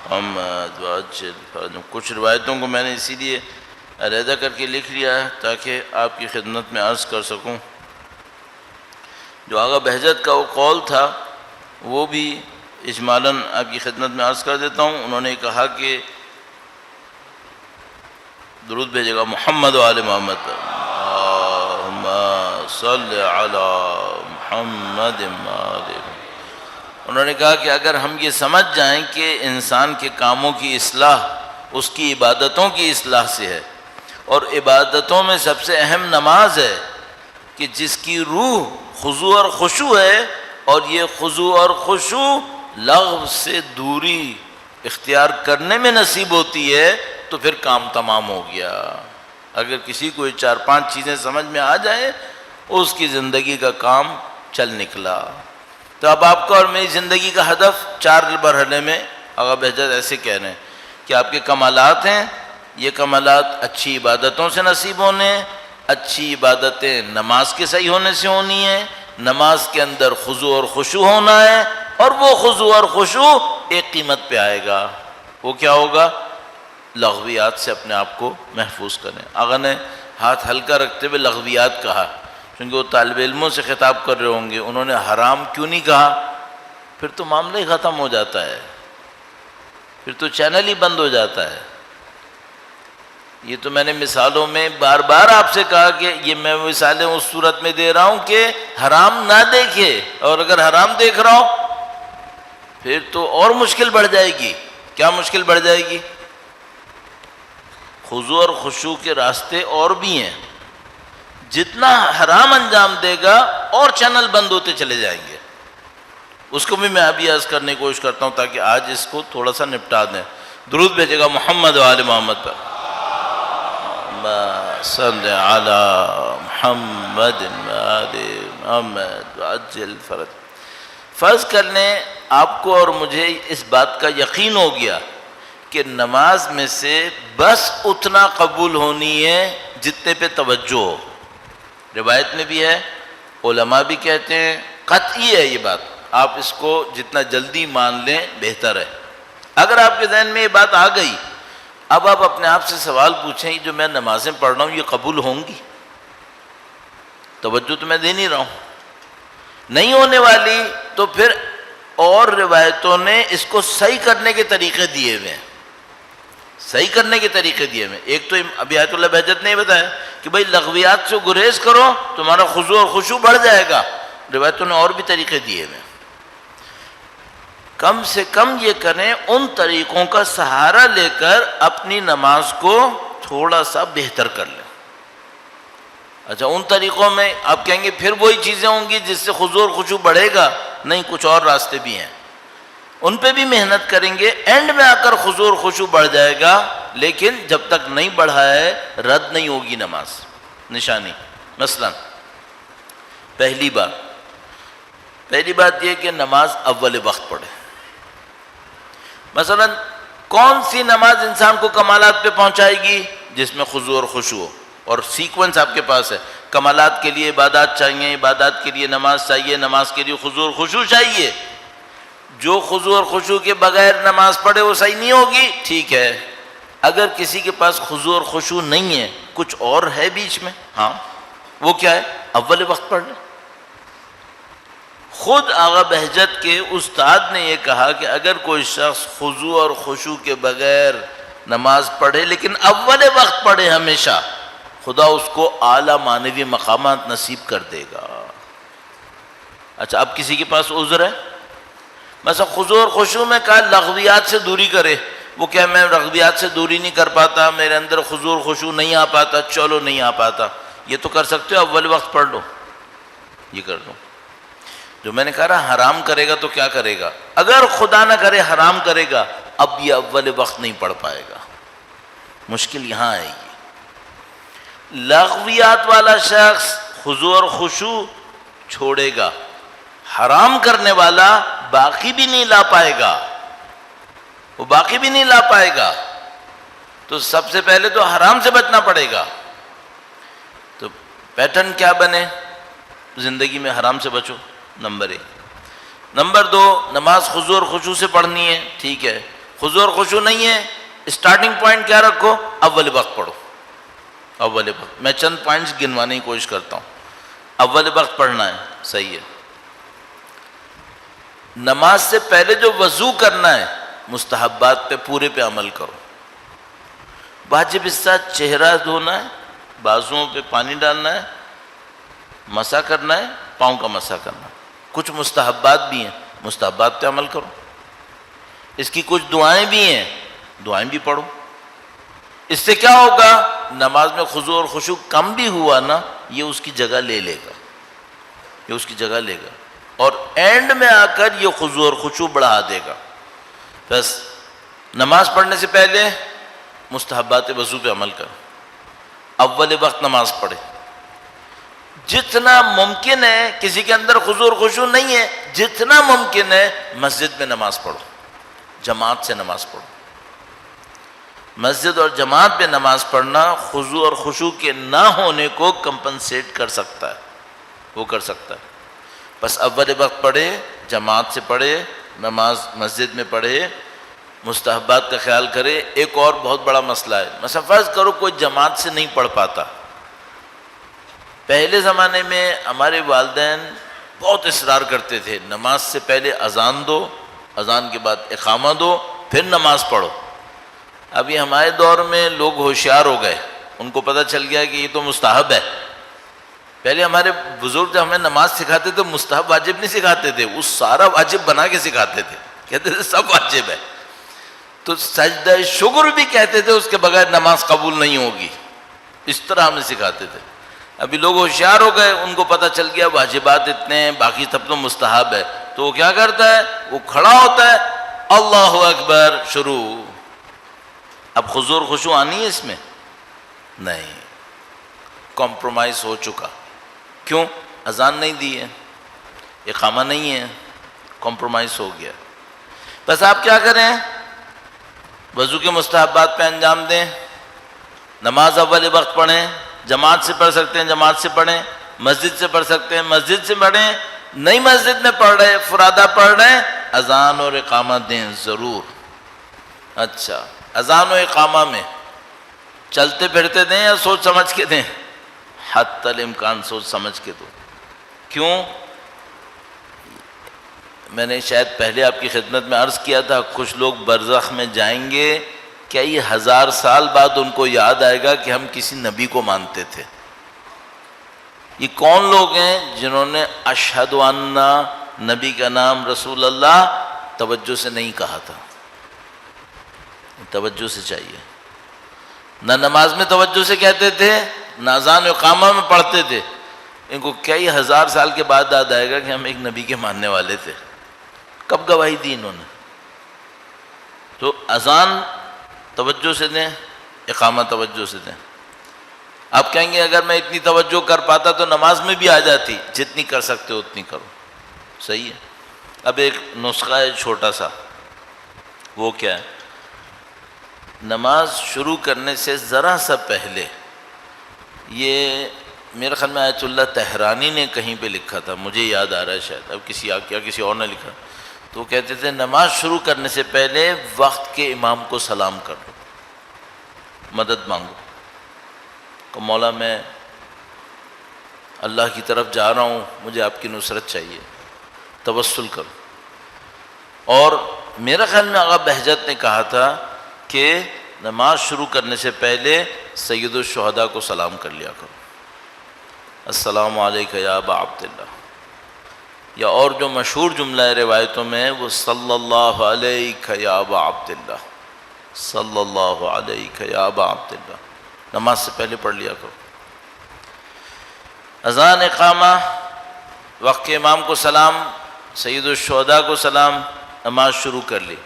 محمد وعجل فرجهم. کچھ روایتوں کو میں نے اسی لیے علیحدہ کر کے لکھ لیا ہے تاکہ آپ کی خدمت میں عرض کر سکوں. جو آغا بہجت کا وہ قول تھا وہ بھی اجمالاً آپ کی خدمت میں عرض کر دیتا ہوں. انہوں نے کہا کہ درود بھیجے گا محمد و آل محمد. اللہم صلی علی محمد وآل. انہوں نے کہا کہ اگر ہم یہ سمجھ جائیں کہ انسان کے کاموں کی اصلاح اس کی عبادتوں کی اصلاح سے ہے، اور عبادتوں میں سب سے اہم نماز ہے کہ جس کی روح خضوع اور خشوع ہے، اور یہ خضوع اور خشوع لغو سے دوری اختیار کرنے میں نصیب ہوتی ہے، تو پھر کام تمام ہو گیا. اگر کسی کو یہ 4-5 چیزیں سمجھ میں آ جائیں، اس کی زندگی کا کام چل نکلا. تو اب آپ کا اور میری زندگی کا ہدف 4 مرحلے میں آغا بہجت ایسے کہہ رہے ہیں کہ آپ کے کمالات ہیں، یہ کمالات اچھی عبادتوں سے نصیب ہونے ہیں. اچھی عبادتیں نماز کے صحیح ہونے سے ہونی ہیں، نماز کے اندر خضوع اور خشوع ہونا ہے، اور وہ خضوع اور خشوع ایک قیمت پہ آئے گا. وہ کیا ہوگا؟ لغویات سے اپنے آپ کو محفوظ کریں. آغا نے ہاتھ ہلکا رکھتے ہوئے لغویات کہا، کیونکہ وہ طالب علموں سے خطاب کر رہے ہوں گے. انہوں نے حرام کیوں نہیں کہا؟ پھر تو معاملہ ہی ختم ہو جاتا ہے، پھر تو چینل ہی بند ہو جاتا ہے. یہ تو میں نے مثالوں میں بار بار آپ سے کہا کہ یہ میں مثالیں اس صورت میں دے رہا ہوں کہ حرام نہ دیکھے، اور اگر حرام دیکھ رہا ہو پھر تو اور مشکل بڑھ جائے گی. کیا مشکل بڑھ جائے گی؟ خضوع اور خشوع کے راستے اور بھی ہیں. جتنا حرام انجام دے گا اور چینل بند ہوتے چلے جائیں گے. اس کو بھی میں ابھی عرض کرنے کی کوشش کرتا ہوں تاکہ آج اس کو تھوڑا سا نپٹا دیں. درود بھیجے گا محمد و آل محمد پر. صلی علی محمد وآل محمد وعجل فرج. فرض کر لیں آپ کو اور مجھے اس بات کا یقین ہو گیا کہ نماز میں سے بس اتنا قبول ہونی ہے جتنے پہ توجہ ہو. روایت میں بھی ہے، علماء بھی کہتے ہیں، قطعی ہے یہ بات. آپ اس کو جتنا جلدی مان لیں بہتر ہے. اگر آپ کے ذہن میں یہ بات آ گئی، اب آپ اپنے آپ سے سوال پوچھیں، جو میں نمازیں پڑھ رہا ہوں یہ قبول ہوں گی؟ توجہ تو میں دے نہیں رہا ہوں. نہیں ہونے والی تو پھر اور روایتوں نے اس کو صحیح کرنے کے طریقے دیے ہوئے ہیں. صحیح کرنے کے طریقے دیے ہوئے. ایک تو ابھی آیت اللہ بہجت نے بتایا کہ بھائی لغویات سے گریز کرو، تمہارا خضوع اور خشوع بڑھ جائے گا. روایتوں نے اور بھی طریقے دیے ہوئے. کم سے کم یہ کریں، ان طریقوں کا سہارا لے کر اپنی نماز کو تھوڑا سا بہتر کر لیں. اچھا، ان طریقوں میں آپ کہیں گے پھر وہی چیزیں ہوں گی جس سے خضوع اور خشوع بڑھے گا. نہیں، کچھ اور راستے بھی ہیں، ان پہ بھی محنت کریں گے. اینڈ میں آ کر خضوع اور خشوع بڑھ جائے گا، لیکن جب تک نہیں بڑھا ہے رد نہیں ہوگی نماز. نشانی مثلا پہلی بات یہ کہ نماز اول وقت پڑھے. مثلا کون سی نماز انسان کو کمالات پہ پہنچائے گی؟ جس میں خضوع اور خشوع ہو. اور سیکوینس آپ کے پاس ہے. کمالات کے لیے عبادات چاہیے، عبادات کے لیے نماز چاہیے، نماز کے لیے خضوع اور خشوع چاہیے. جو خضوع اور خشوع کے بغیر نماز پڑھے وہ صحیح نہیں ہوگی. ٹھیک ہے، اگر کسی کے پاس خضوع اور خشوع نہیں ہے، کچھ اور ہے بیچ میں، ہاں وہ کیا ہے؟ اول وقت پڑھ لیں. خود آغا بہجت کے استاد نے یہ کہا کہ اگر کوئی شخص خضوع اور خشوع کے بغیر نماز پڑھے لیکن اول وقت پڑھے ہمیشہ، خدا اس کو اعلیٰ معنوی مقامات نصیب کر دے گا. اچھا، اب کسی کے پاس عذر ہے، مثلا خضوع اور خشوع میں کہا لغویات سے دوری کرے، وہ کہ میں رغبیات سے دوری نہیں کر پاتا، میرے اندر خضوع خشوع نہیں آ پاتا، چلو نہیں آ پاتا، یہ تو کر سکتے ہو، اول وقت پڑھ لو، یہ کر لو۔ جو میں نے کہا حرام کرے گا تو کیا کرے گا؟ اگر خدا نہ کرے حرام کرے گا، اب یہ اول وقت نہیں پڑھ پائے گا۔ مشکل یہاں آئے گی۔ لغویات والا شخص خضوع اور خشوع چھوڑے گا، حرام کرنے والا باقی بھی نہیں لا پائے گا، وہ باقی بھی نہیں لا پائے گا۔ تو سب سے پہلے تو حرام سے بچنا پڑے گا۔ تو پیٹرن کیا بنے؟ زندگی میں حرام سے بچو، نمبر 1۔ نمبر 2، نماز خضوع اور خشوع سے پڑھنی ہے، ٹھیک ہے، خضوع اور خشوع نہیں ہے، اسٹارٹنگ پوائنٹ کیا رکھو؟ اول وقت پڑھو، اول وقت۔ میں چند پوائنٹس گنوانے کی کوشش کرتا ہوں۔ اول وقت پڑھنا ہے، صحیح ہے۔ نماز سے پہلے جو وضو کرنا ہے، مستحبات پہ پورے پہ عمل کرو۔ واجب حصہ چہرہ دھونا ہے، بازوؤں پہ پانی ڈالنا ہے، مسح کرنا ہے، پاؤں کا مسح کرنا ہے۔ کچھ مستحبات بھی ہیں، مستحبات پہ عمل کرو۔ اس کی کچھ دعائیں بھی ہیں، دعائیں بھی پڑھو۔ اس سے کیا ہوگا؟ نماز میں خضوع اور خشوع کم بھی ہوا نا، یہ اس کی جگہ لے لے گا، یہ اس کی جگہ لے گا، اور اینڈ میں آ کر یہ خضوع اور خشوع بڑھا دے گا۔ بس نماز پڑھنے سے پہلے مستحبات وضو پہ عمل کرو، اول وقت نماز پڑھے۔ جتنا ممکن ہے، کسی کے اندر خضوع اور خشوع نہیں ہے، جتنا ممکن ہے مسجد میں نماز پڑھو، جماعت سے نماز پڑھو۔ مسجد اور جماعت پہ نماز پڑھنا خضوع اور خشوع کے نہ ہونے کو کمپنسیٹ کر سکتا ہے، وہ کر سکتا ہے۔ بس اول وقت پڑھے، جماعت سے پڑھے، نماز مسجد میں پڑھے، مستحبات کا خیال کرے۔ ایک اور بہت بڑا مسئلہ ہے، مثلا فرض کرو کوئی جماعت سے نہیں پڑھ پاتا۔ پہلے زمانے میں ہمارے والدین بہت اصرار کرتے تھے، نماز سے پہلے اذان دو، اذان کے بعد اقامہ دو، پھر نماز پڑھو۔ ابھی ہمارے دور میں لوگ ہوشیار ہو گئے، ان کو پتہ چل گیا کہ یہ تو مستحب ہے۔ پہلے ہمارے بزرگ جب ہمیں نماز سکھاتے تھے، مستحب واجب نہیں سکھاتے تھے، وہ سارا واجب بنا کے سکھاتے تھے، کہتے تھے سب واجب ہے۔ تو سجدہ شکر بھی کہتے تھے، اس کے بغیر نماز قبول نہیں ہوگی، اس طرح ہمیں سکھاتے تھے۔ ابھی لوگ ہوشیار ہو گئے، ان کو پتہ چل گیا واجبات اتنے ہیں، باقی سب تو مستحب ہے، تو وہ کیا کرتا ہے؟ وہ کھڑا ہوتا ہے، اللہ اکبر، شروع۔ اب خضوع اور خشوع آنی ہے اس میں؟ نہیں، کمپرومائز ہو چکا۔ کیوں؟ اذان نہیں دی ہے، اقامہ نہیں ہے، کمپرومائز ہو گیا۔ بس آپ کیا کریں؟ وضو کے مستحبات پہ انجام دیں، نماز اول وقت پڑھیں، جماعت سے پڑھ سکتے ہیں جماعت سے پڑھیں، مسجد سے پڑھ سکتے ہیں مسجد سے پڑھیں، نہیں مسجد میں پڑھ رہے، فرادہ پڑھ رہے، اذان اور اقامہ دیں ضرور۔ اچھا، اذان و اقامہ میں چلتے پھرتے دیں یا سوچ سمجھ کے دیں؟ حتی الامکان سوچ سمجھ کے دو۔ کیوں؟ میں نے شاید پہلے آپ کی خدمت میں عرض کیا تھا، کچھ لوگ برزخ میں جائیں گے، کیا یہ 1000 سال بعد ان کو یاد آئے گا کہ ہم کسی نبی کو مانتے تھے؟ یہ کون لوگ ہیں جنہوں نے اشہد ان نبی کا نام رسول اللہ توجہ سے نہیں کہا تھا؟ توجہ سے چاہیے، نہ نماز میں توجہ سے کہتے تھے، نہ اذان و اقامہ میں پڑھتے تھے۔ ان کو کیا یہ 1000 سال کے بعد یاد آئے گا کہ ہم ایک نبی کے ماننے والے تھے؟ کب گواہی دی انہوں نے؟ تو اذان توجہ سے دیں، اقامہ توجہ سے دیں۔ آپ کہیں گے اگر میں اتنی توجہ کر پاتا تو نماز میں بھی آ جاتی، جتنی کر سکتے ہو اتنی کرو، صحیح ہے۔ اب ایک نسخہ ہے چھوٹا سا، وہ کیا ہے؟ نماز شروع کرنے سے ذرا سا پہلے، یہ میرے خیال میں آیت اللہ تہرانی نے کہیں پہ لکھا تھا، مجھے یاد آ رہا ہے، شاید اب کسی اور نے لکھا، تو وہ کہتے تھے نماز شروع کرنے سے پہلے وقت کے امام کو سلام کر دو، مدد مانگو کہ مولا میں اللہ کی طرف جا رہا ہوں، مجھے آپ کی نصرت چاہیے، توسل کرو۔ اور میرے خیال میں آقا بہجت نے کہا تھا کہ نماز شروع کرنے سے پہلے سید الشہداء کو سلام کر لیا کرو، السلام علیکہ یا ابا عبداللہ، یا اور جو مشہور جملہ ہے روایتوں میں وہ صلی اللہ علیکہ یا ابا عبداللہ، صلی اللہ علیہ یا ابا عبداللہ، نماز سے پہلے پڑھ لیا کرو۔ اذان اقامہ، وقت کے امام کو سلام، سید الشہداء کو سلام، نماز شروع کر لی۔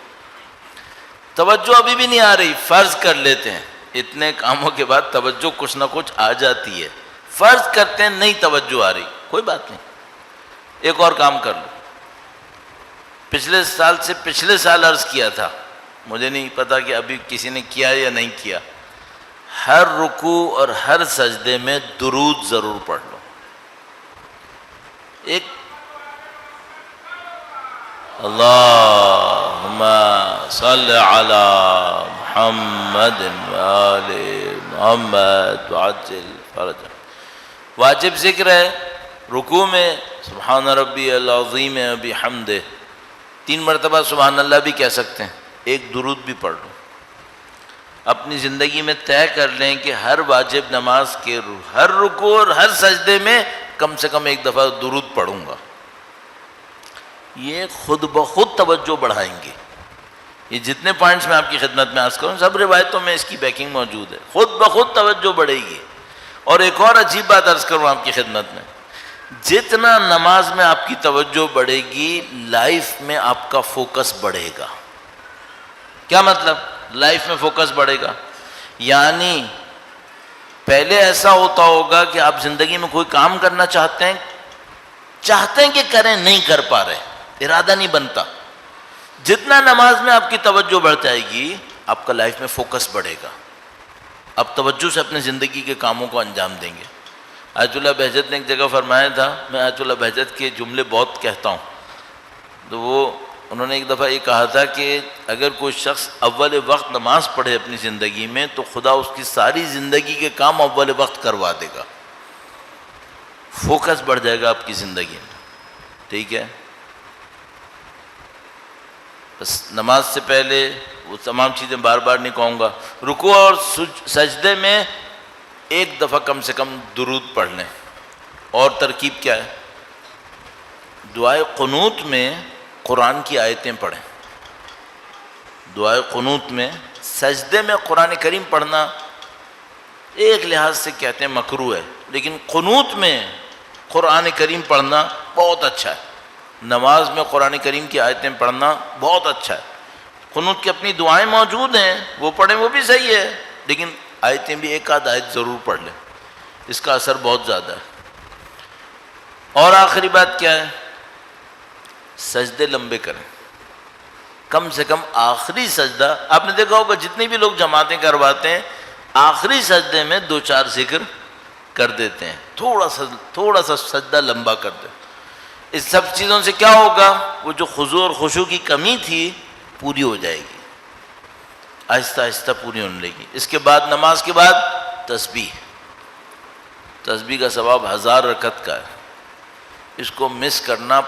توجہ ابھی بھی نہیں آ رہی، فرض کر لیتے ہیں، اتنے کاموں کے بعد توجہ کچھ نہ کچھ آ جاتی ہے، فرض کرتے ہیں نہیں توجہ آ رہی، کوئی بات نہیں، ایک اور کام کر لو۔ پچھلے سال عرض کیا تھا، مجھے نہیں پتا کہ ابھی کسی نے کیا یا نہیں کیا، ہر رکوع اور ہر سجدے میں درود ضرور پڑھ لو۔ ایک اللہم صل علی محمد وآل محمد وعجل فرجہ، واجب ذکر ہے۔ رکوع میں سبحان ربی العظیم بحمدہ 3 مرتبہ سبحان اللہ بھی کہہ سکتے ہیں، ایک درود بھی پڑھ لو۔ اپنی زندگی میں طے کر لیں کہ ہر واجب نماز کے ہر رکوع اور ہر سجدے میں کم سے کم ایک دفعہ درود پڑھوں گا، یہ خود بخود توجہ بڑھائیں گے۔ یہ جتنے پوائنٹس میں آپ کی خدمت میں عرض کروں، سب روایتوں میں اس کی بیکنگ موجود ہے، خود بخود توجہ بڑھے گی۔ اور ایک اور عجیب بات عرض کروں آپ کی خدمت میں، جتنا نماز میں آپ کی توجہ بڑھے گی، لائف میں آپ کا فوکس بڑھے گا۔ کیا مطلب؟ لائف میں فوکس بڑھے گا، یعنی پہلے ایسا ہوتا ہوگا کہ آپ زندگی میں کوئی کام کرنا چاہتے ہیں کہ کریں، نہیں کر پا رہے، ارادہ نہیں بنتا۔ جتنا نماز میں آپ کی توجہ بڑھ جائے گی، آپ کا لائف میں فوکس بڑھے گا، آپ توجہ سے اپنے زندگی کے کاموں کو انجام دیں گے۔ آیت اللہ بہجت نے ایک جگہ فرمایا تھا، میں آیت اللہ بہجت کے جملے بہت کہتا ہوں، تو انہوں نے ایک دفعہ یہ کہا تھا کہ اگر کوئی شخص اول وقت نماز پڑھے اپنی زندگی میں تو خدا اس کی ساری زندگی کے کام اول وقت کروا دے گا، فوکس بڑھ جائے گا آپ کی زندگی میں۔ ٹھیک ہے، بس نماز سے پہلے وہ تمام چیزیں بار بار نہیں کہوں گا، رکوع اور سجدے میں ایک دفعہ کم سے کم درود پڑھ لیں۔ اور ترکیب کیا ہے؟ دعائے قنوت میں قرآن کی آیتیں پڑھیں۔ دعائے قنوت میں سجدے میں قرآن کریم پڑھنا ایک لحاظ سے کہتے ہیں مکروہ ہے، لیکن قنوت میں قرآن کریم پڑھنا بہت اچھا ہے۔ نماز میں قرآن کریم کی آیتیں پڑھنا بہت اچھا ہے۔ قنوت کی اپنی دعائیں موجود ہیں، وہ پڑھیں، وہ بھی صحیح ہے، لیکن آیتیں بھی ایک آدھ آیت ضرور پڑھ لیں، اس کا اثر بہت زیادہ ہے۔ اور آخری بات کیا ہے؟ سجدے لمبے کریں، کم سے کم آخری سجدہ، آپ نے دیکھا ہوگا جتنے بھی لوگ جماعتیں کرواتے ہیں آخری سجدے میں 2-4 ذکر کر دیتے ہیں، تھوڑا سا سجدہ لمبا کر دیں۔ اس سب چیزوں سے کیا ہوگا؟ وہ جو خضوع اور خشوع کی کمی تھی پوری ہو جائے گی، آہستہ آہستہ پوری ہونے لگی۔ اس کے بعد نماز کے بعد تسبیح کا ثواب 1000 رکعت کا ہے، اس کو مس کرنا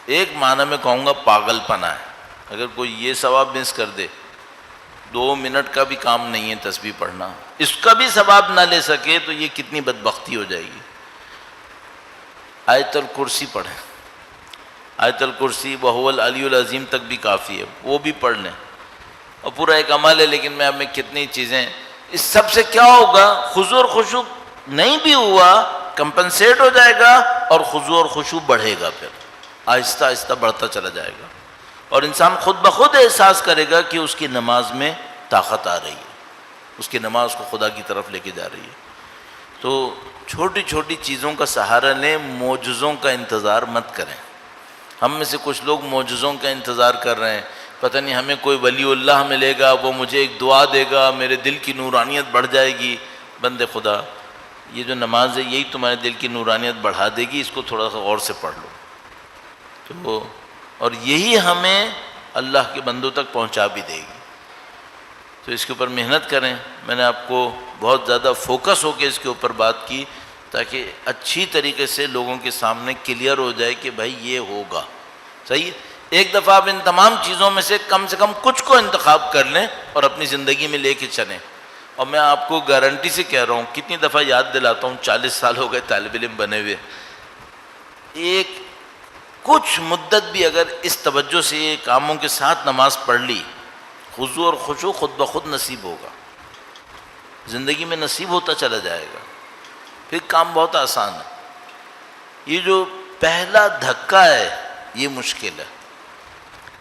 ایک معنی میں کہوں گا پاگل پنا ہے۔ اگر کوئی یہ ثواب مس کر دے، 2 منٹ کا بھی کام نہیں ہے تسبیح پڑھنا، اس کا بھی ثواب نہ لے سکے تو یہ کتنی بدبختی ہو جائے گی۔ آیت الکرسی پڑھیں، آیت الکرسی وہو العلی العظیم تک بھی کافی ہے، وہ بھی پڑھ لیں، اور پورا ایک عمل ہے، لیکن میں اب میں کتنی چیزیں، اس سب سے کیا ہوگا؟ خضوع اور خشوع نہیں بھی ہوا، کمپنسیٹ ہو جائے گا، اور خضوع اور خشوع بڑھے گا، پھر آہستہ آہستہ بڑھتا چلا جائے گا، اور انسان خود بخود احساس کرے گا کہ اس کی نماز میں طاقت آ رہی ہے، اس کی نماز کو خدا کی طرف لے کے جا رہی ہے۔ تو چھوٹی چھوٹی چیزوں کا سہارا لیں، معجزوں کا انتظار مت کریں۔ ہم میں سے کچھ لوگ معجزوں کا انتظار کر رہے ہیں، پتہ نہیں ہمیں کوئی ولی اللہ ملے گا، وہ مجھے ایک دعا دے گا، میرے دل کی نورانیت بڑھ جائے گی۔ بندے خدا، یہ جو نماز ہے یہی تمہارے دل کی نورانیت بڑھا دے گی، اس کو تھوڑا سا غور سے پڑھ لو۔ تو اور یہی ہمیں اللہ کے بندوں تک پہنچا بھی دے گی، تو اس کے اوپر محنت کریں۔ میں نے آپ کو بہت زیادہ فوکس ہو کے اس کے اوپر بات کی تاکہ اچھی طریقے سے لوگوں کے سامنے کلیئر ہو جائے کہ بھائی یہ ہوگا، صحیح۔ ایک دفعہ آپ ان تمام چیزوں میں سے کم کچھ کو انتخاب کر لیں اور اپنی زندگی میں لے کے چلیں۔ اور میں آپ کو گارنٹی سے کہہ رہا ہوں، کتنی دفعہ یاد دلاتا ہوں، 40 سال ہو گئے طالب علم بنے ہوئے، ایک کچھ مدت بھی اگر اس توجہ سے کاموں کے ساتھ نماز پڑھ لی، خضوع اور خشوع خود بخود نصیب ہوگا، زندگی میں نصیب ہوتا چلا جائے گا، پھر کام بہت آسان ہے۔ یہ جو پہلا دھکا ہے یہ مشکل ہے،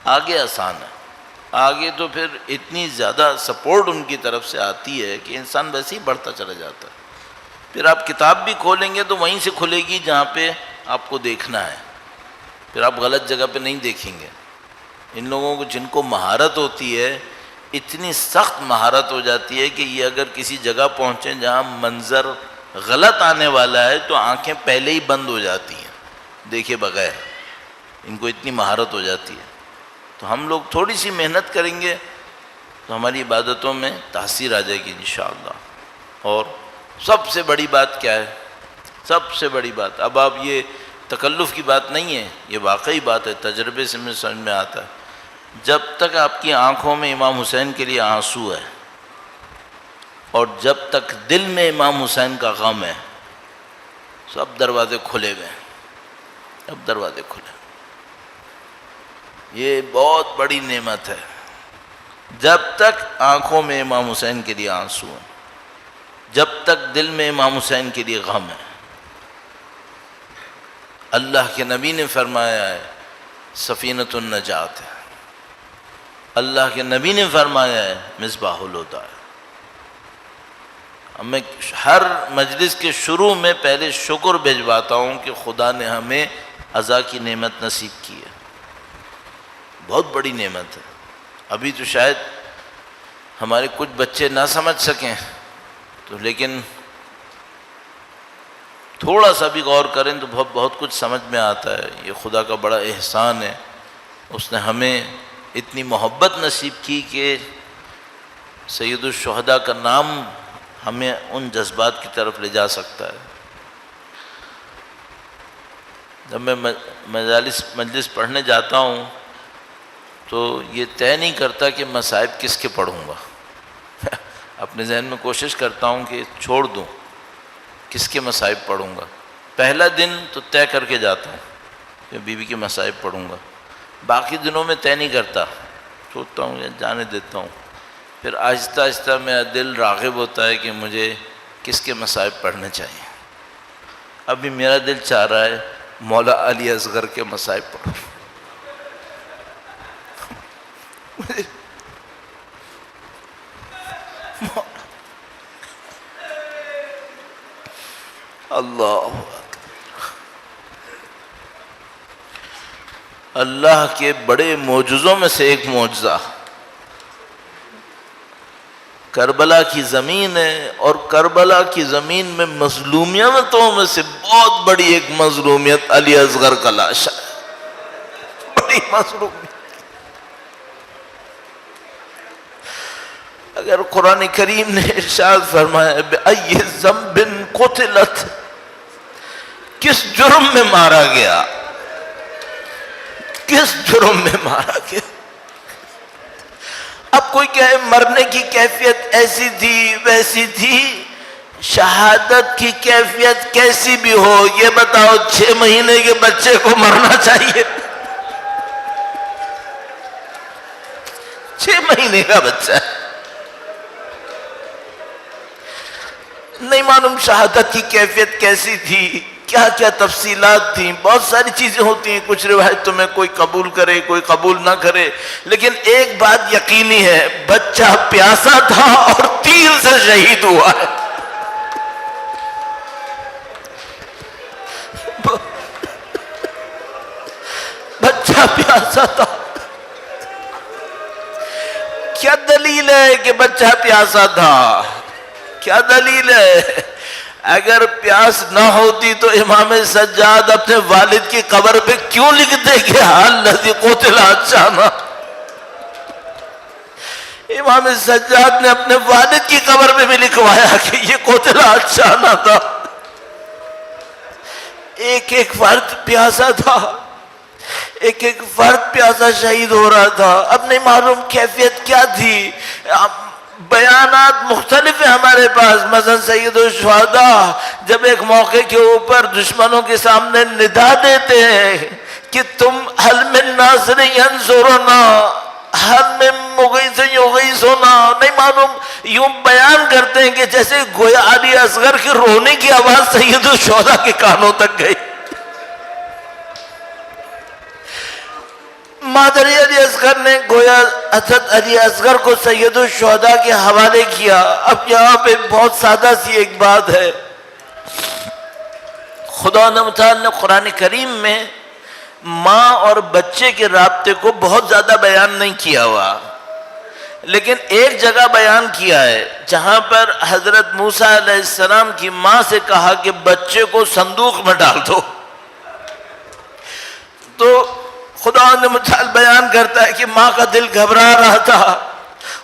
آگے آسان ہے۔ آگے تو پھر اتنی زیادہ سپورٹ ان کی طرف سے آتی ہے کہ انسان ویسے ہی بڑھتا چلا جاتا ہے۔ پھر آپ کتاب بھی کھولیں گے تو وہیں سے کھلے گی جہاں پہ آپ کو دیکھنا ہے، پھر آپ غلط جگہ پہ نہیں دیکھیں گے۔ ان لوگوں کو جن کو مہارت ہوتی ہے، اتنی سخت مہارت ہو جاتی ہے کہ یہ اگر کسی جگہ پہنچیں جہاں منظر غلط آنے والا ہے تو آنکھیں پہلے ہی بند ہو جاتی ہیں دیکھے بغیر، ان کو اتنی مہارت ہو جاتی ہے۔ تو ہم لوگ تھوڑی سی محنت کریں گے تو ہماری عبادتوں میں تاثیر آ جائے گی انشاءاللہ۔ اور سب سے بڑی بات کیا ہے؟ سب سے بڑی بات، اب آپ یہ تکلف کی بات نہیں ہے، یہ واقعی بات ہے، تجربے سے میں سمجھ میں آتا ہے۔ جب تک آپ کی آنکھوں میں امام حسین کے لیے آنسو ہے اور جب تک دل میں امام حسین کا غم ہے، سب دروازے کھلے ہوئے ہیں، اب دروازے کھلے۔ یہ بہت بڑی نعمت ہے، جب تک آنکھوں میں امام حسین کے لیے آنسو ہیں، جب تک دل میں امام حسین کے لیے غم ہے۔ اللہ کے نبی نے فرمایا ہے سفینۃ النجات ہے، اللہ کے نبی نے فرمایا ہے مصباح الہدی ہے۔ میں ہر مجلس کے شروع میں پہلے شکر بھجواتا ہوں کہ خدا نے ہمیں عزا کی نعمت نصیب کی ہے، بہت بڑی نعمت ہے۔ ابھی تو شاید ہمارے کچھ بچے نہ سمجھ سکیں تو، لیکن تھوڑا سا بھی غور کریں تو بہت کچھ سمجھ میں آتا ہے۔ یہ خدا کا بڑا احسان ہے، اس نے ہمیں اتنی محبت نصیب کی کہ سید الشہداء کا نام ہمیں ان جذبات کی طرف لے جا سکتا ہے۔ جب میں مجلس پڑھنے جاتا ہوں تو یہ طے نہیں کرتا کہ مصائب کس کے پڑھوں گا، اپنے ذہن میں کوشش کرتا ہوں کہ چھوڑ دوں کس کے مصائب پڑھوں گا۔ پہلا دن تو طے کر کے جاتا ہوں کہ بیوی کے مصائب پڑھوں گا، باقی دنوں میں طے نہیں کرتا، سوچتا ہوں جانے دیتا ہوں۔ پھر آہستہ آہستہ میرا دل راغب ہوتا ہے کہ مجھے کس کے مصائب پڑھنے چاہیے۔ ابھی میرا دل چاہ رہا ہے مولا علی اصغر کے مصائب پڑھوں۔ اللہ اللہ کے بڑے معجزوں میں سے ایک معجزہ کربلا کی زمین ہے، اور کربلا کی زمین میں مظلومیتوں میں سے بہت بڑی ایک مظلومیت علی اصغر کا لاش ہے، بڑی مظلومیت۔ اگر قرآن کریم نے ارشاد فرمایا بِأَيِّ ذَنبٍ قُتِلَتْ، کس جرم میں مارا گیا، کس جرم میں مارا گیا۔ اب کوئی کہے مرنے کی کیفیت ایسی تھی ویسی تھی، شہادت کی کیفیت کیسی بھی ہو، یہ بتاؤ 6 مہینے کے بچے کو مرنا چاہیے؟ 6 مہینے کا بچہ ہے، نہیں معلوم شہادت کی کیفیت کیسی تھی، کیا کیا تفصیلات تھیں، بہت ساری چیزیں ہوتی ہیں، کچھ روایتوں میں کوئی قبول کرے کوئی قبول نہ کرے، لیکن ایک بات یقینی ہے بچہ پیاسا تھا اور تیر سے شہید ہوا ہے۔ بچہ پیاسا تھا، کیا دلیل ہے کہ بچہ پیاسا تھا؟ کیا دلیل ہے؟ اگر پیاس نہ ہوتی تو امام سجاد اپنے والد کی قبر پہ کیوں لکھتے کہ الذی قتل عطشانا؟ امام سجاد نے اپنے والد کی قبر پہ بھی لکھوایا کہ یہ قتل عطشانا تھا۔ ایک ایک فرد پیاسا تھا، ایک ایک فرد پیاسا شہید ہو رہا تھا۔ اب نہیں معلوم کیفیت کیا تھی، بیانات مختلف ہیں ہمارے پاس۔ مثلا سید الشہداء جب ایک موقع کے اوپر دشمنوں کے سامنے ندا دیتے ہیں کہ تم هل من ناصر ینصرنا، حل میں مغیث یغیثنا نہیں معلوم، یوں بیان کرتے ہیں کہ جیسے گویا علی اصغر کے رونے کی آواز سید الشہداء کے کانوں تک گئی۔ مادری علی اصغر نے گویا حضرت علی اصغر کو سید الشہداء کے حوالے کیا۔ اب یہاں پہ بہت سادہ سی ایک بات ہے، خدا متعال نے قرآن کریم میں ماں اور بچے کے رابطے کو بہت زیادہ بیان نہیں کیا ہوا، لیکن ایک جگہ بیان کیا ہے جہاں پر حضرت موسیٰ علیہ السلام کی ماں سے کہا کہ بچے کو صندوق میں ڈال دو، تو خدا نے متعال بیان کرتا ہے کہ ماں کا دل گھبرا رہا تھا،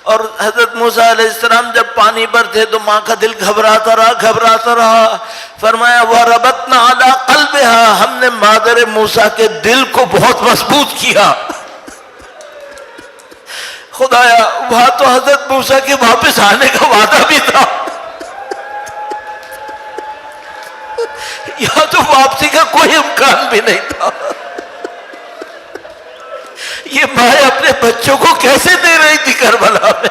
اور حضرت موسیٰ علیہ السلام جب پانی پر تھے تو ماں کا دل گھبراتا رہا۔ فرمایا وَرَبَطْنَا عَلَىٰ قَلْبِهَا، ہم نے مادر موسیٰ کے دل کو بہت مضبوط کیا۔ خدایا وہاں تو حضرت موسیٰ کے واپس آنے کا وعدہ بھی تھا، یہاں تو واپسی کا کوئی امکان بھی نہیں تھا۔ یہ ماں اپنے بچوں کو کیسے دے رہی تھی کربلا میں؟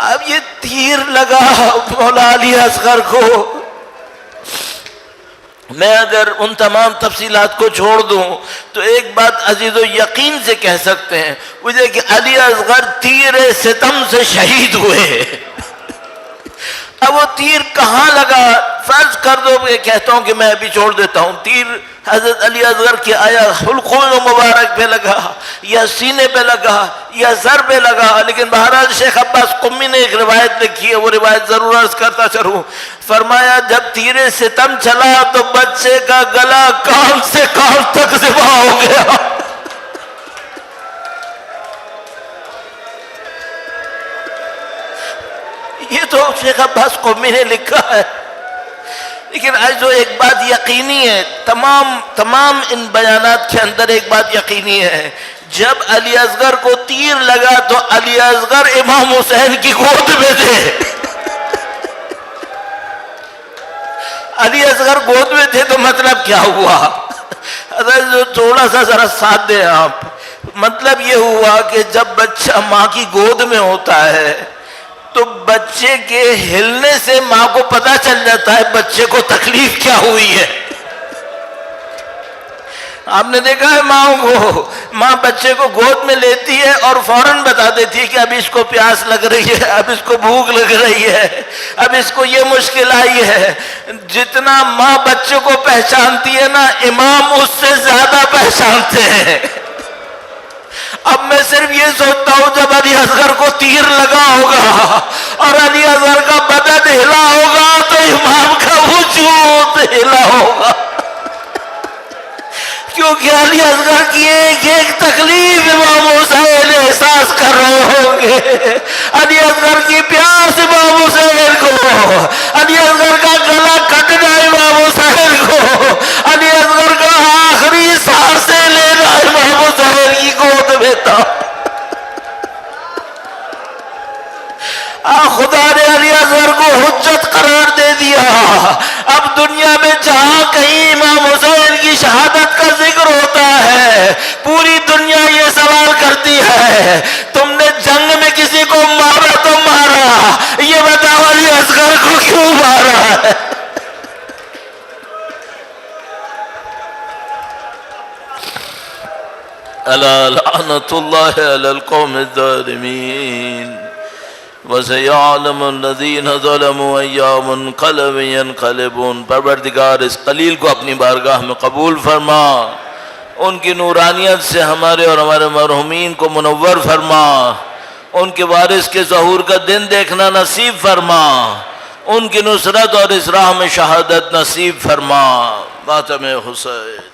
اب یہ تیر لگا مولا علی اصغر کو۔ میں اگر ان تمام تفصیلات کو چھوڑ دوں تو ایک بات عزیز و یقین سے کہہ سکتے ہیں، وہ یہ کہ علی اصغر تیر ستم سے شہید ہوئے۔ اب وہ تیر کہاں لگا؟ فرض کر دو کہ کہتا ہوں کہ میں ابھی چھوڑ دیتا ہوں، تیر حضرت علی اصغر کی آیا حلقوم مبارک پہ لگا یا سینے پہ لگا یا سر پہ لگا، لیکن بہرحال شیخ عباس قمی نے ایک روایت لکھی ہے، وہ روایت ضرور عرض کرتا چلوں۔ فرمایا جب تیر ستم چلا تو بچے کا گلا کان سے کان تک ذبح ہو گیا۔ یہ تو شیخ عباس قمی نے لکھا ہے، لیکن آج ایک بات یقینی ہے، تمام ان بیانات کے اندر ایک بات یقینی ہے، جب علی اصغر کو تیر لگا تو علی اصغر امام حسین کی گود میں تھے۔ علی اصغر گود میں تھے تو مطلب کیا ہوا؟ تھوڑا سا ذرا ساتھ دیں آپ۔ مطلب یہ ہوا کہ جب بچہ ماں کی گود میں ہوتا ہے تو بچے کے ہلنے سے ماں کو پتا چل جاتا ہے بچے کو تکلیف کیا ہوئی ہے۔ آپ نے دیکھا ہے ماں کو، ماں بچے کو گود میں لیتی ہے اور فوراً بتا دیتی ہے کہ اب اس کو پیاس لگ رہی ہے، اب اس کو بھوک لگ رہی ہے، اب اس کو یہ مشکل آئی ہے۔ جتنا ماں بچے کو پہچانتی ہے نا، امام اس سے زیادہ پہچانتے ہیں۔ اب میں صرف یہ سوچتا ہوں جب علی اصغر کو تیر لگا ہوگا اور علی اصغر کا بدن ہلا ہوگا تو امام کا وجود ہلا ہوگا، کیونکہ علی اصغر کی ایک ایک تکلیف امام حسین احساس کر رہے ہوں گے۔ علی اصغر کی پیاس امام حسین کو، علی اصغر کا گلا کٹنا امام حسین کو، علی اصغر کا آخری سانسیں لینا امام حسین کی گود میں تھا۔ خدا نے علی اصغر کو حجت قرار دے دیا۔ اب دنیا میں جہاں کہیں امام حسین کی شہادت کا ذکر ہوتا ہے، پوری دنیا یہ سوال کرتی ہے تم نے جنگ میں کسی کو مارا تو مارا، یہ بتاؤ علی اصغر کو کیوں مارا ہے؟ الا لعنت اللہ علی القوم الظالمین وَسَيَعْلَمُ الَّذِينَ ظَلَمُوا أَيَّ مُنْقَلَبٍ يَنْقَلِبُونَ۔ پروردگار اس قلیل کو اپنی بارگاہ میں قبول فرما، ان کی نورانیت سے ہمارے اور ہمارے مرحومین کو منور فرما، ان کے وارث کے ظہور کا دن دیکھنا نصیب فرما، ان کی نصرت اور اس راہ میں شہادت نصیب فرما۔ ماتم حسین۔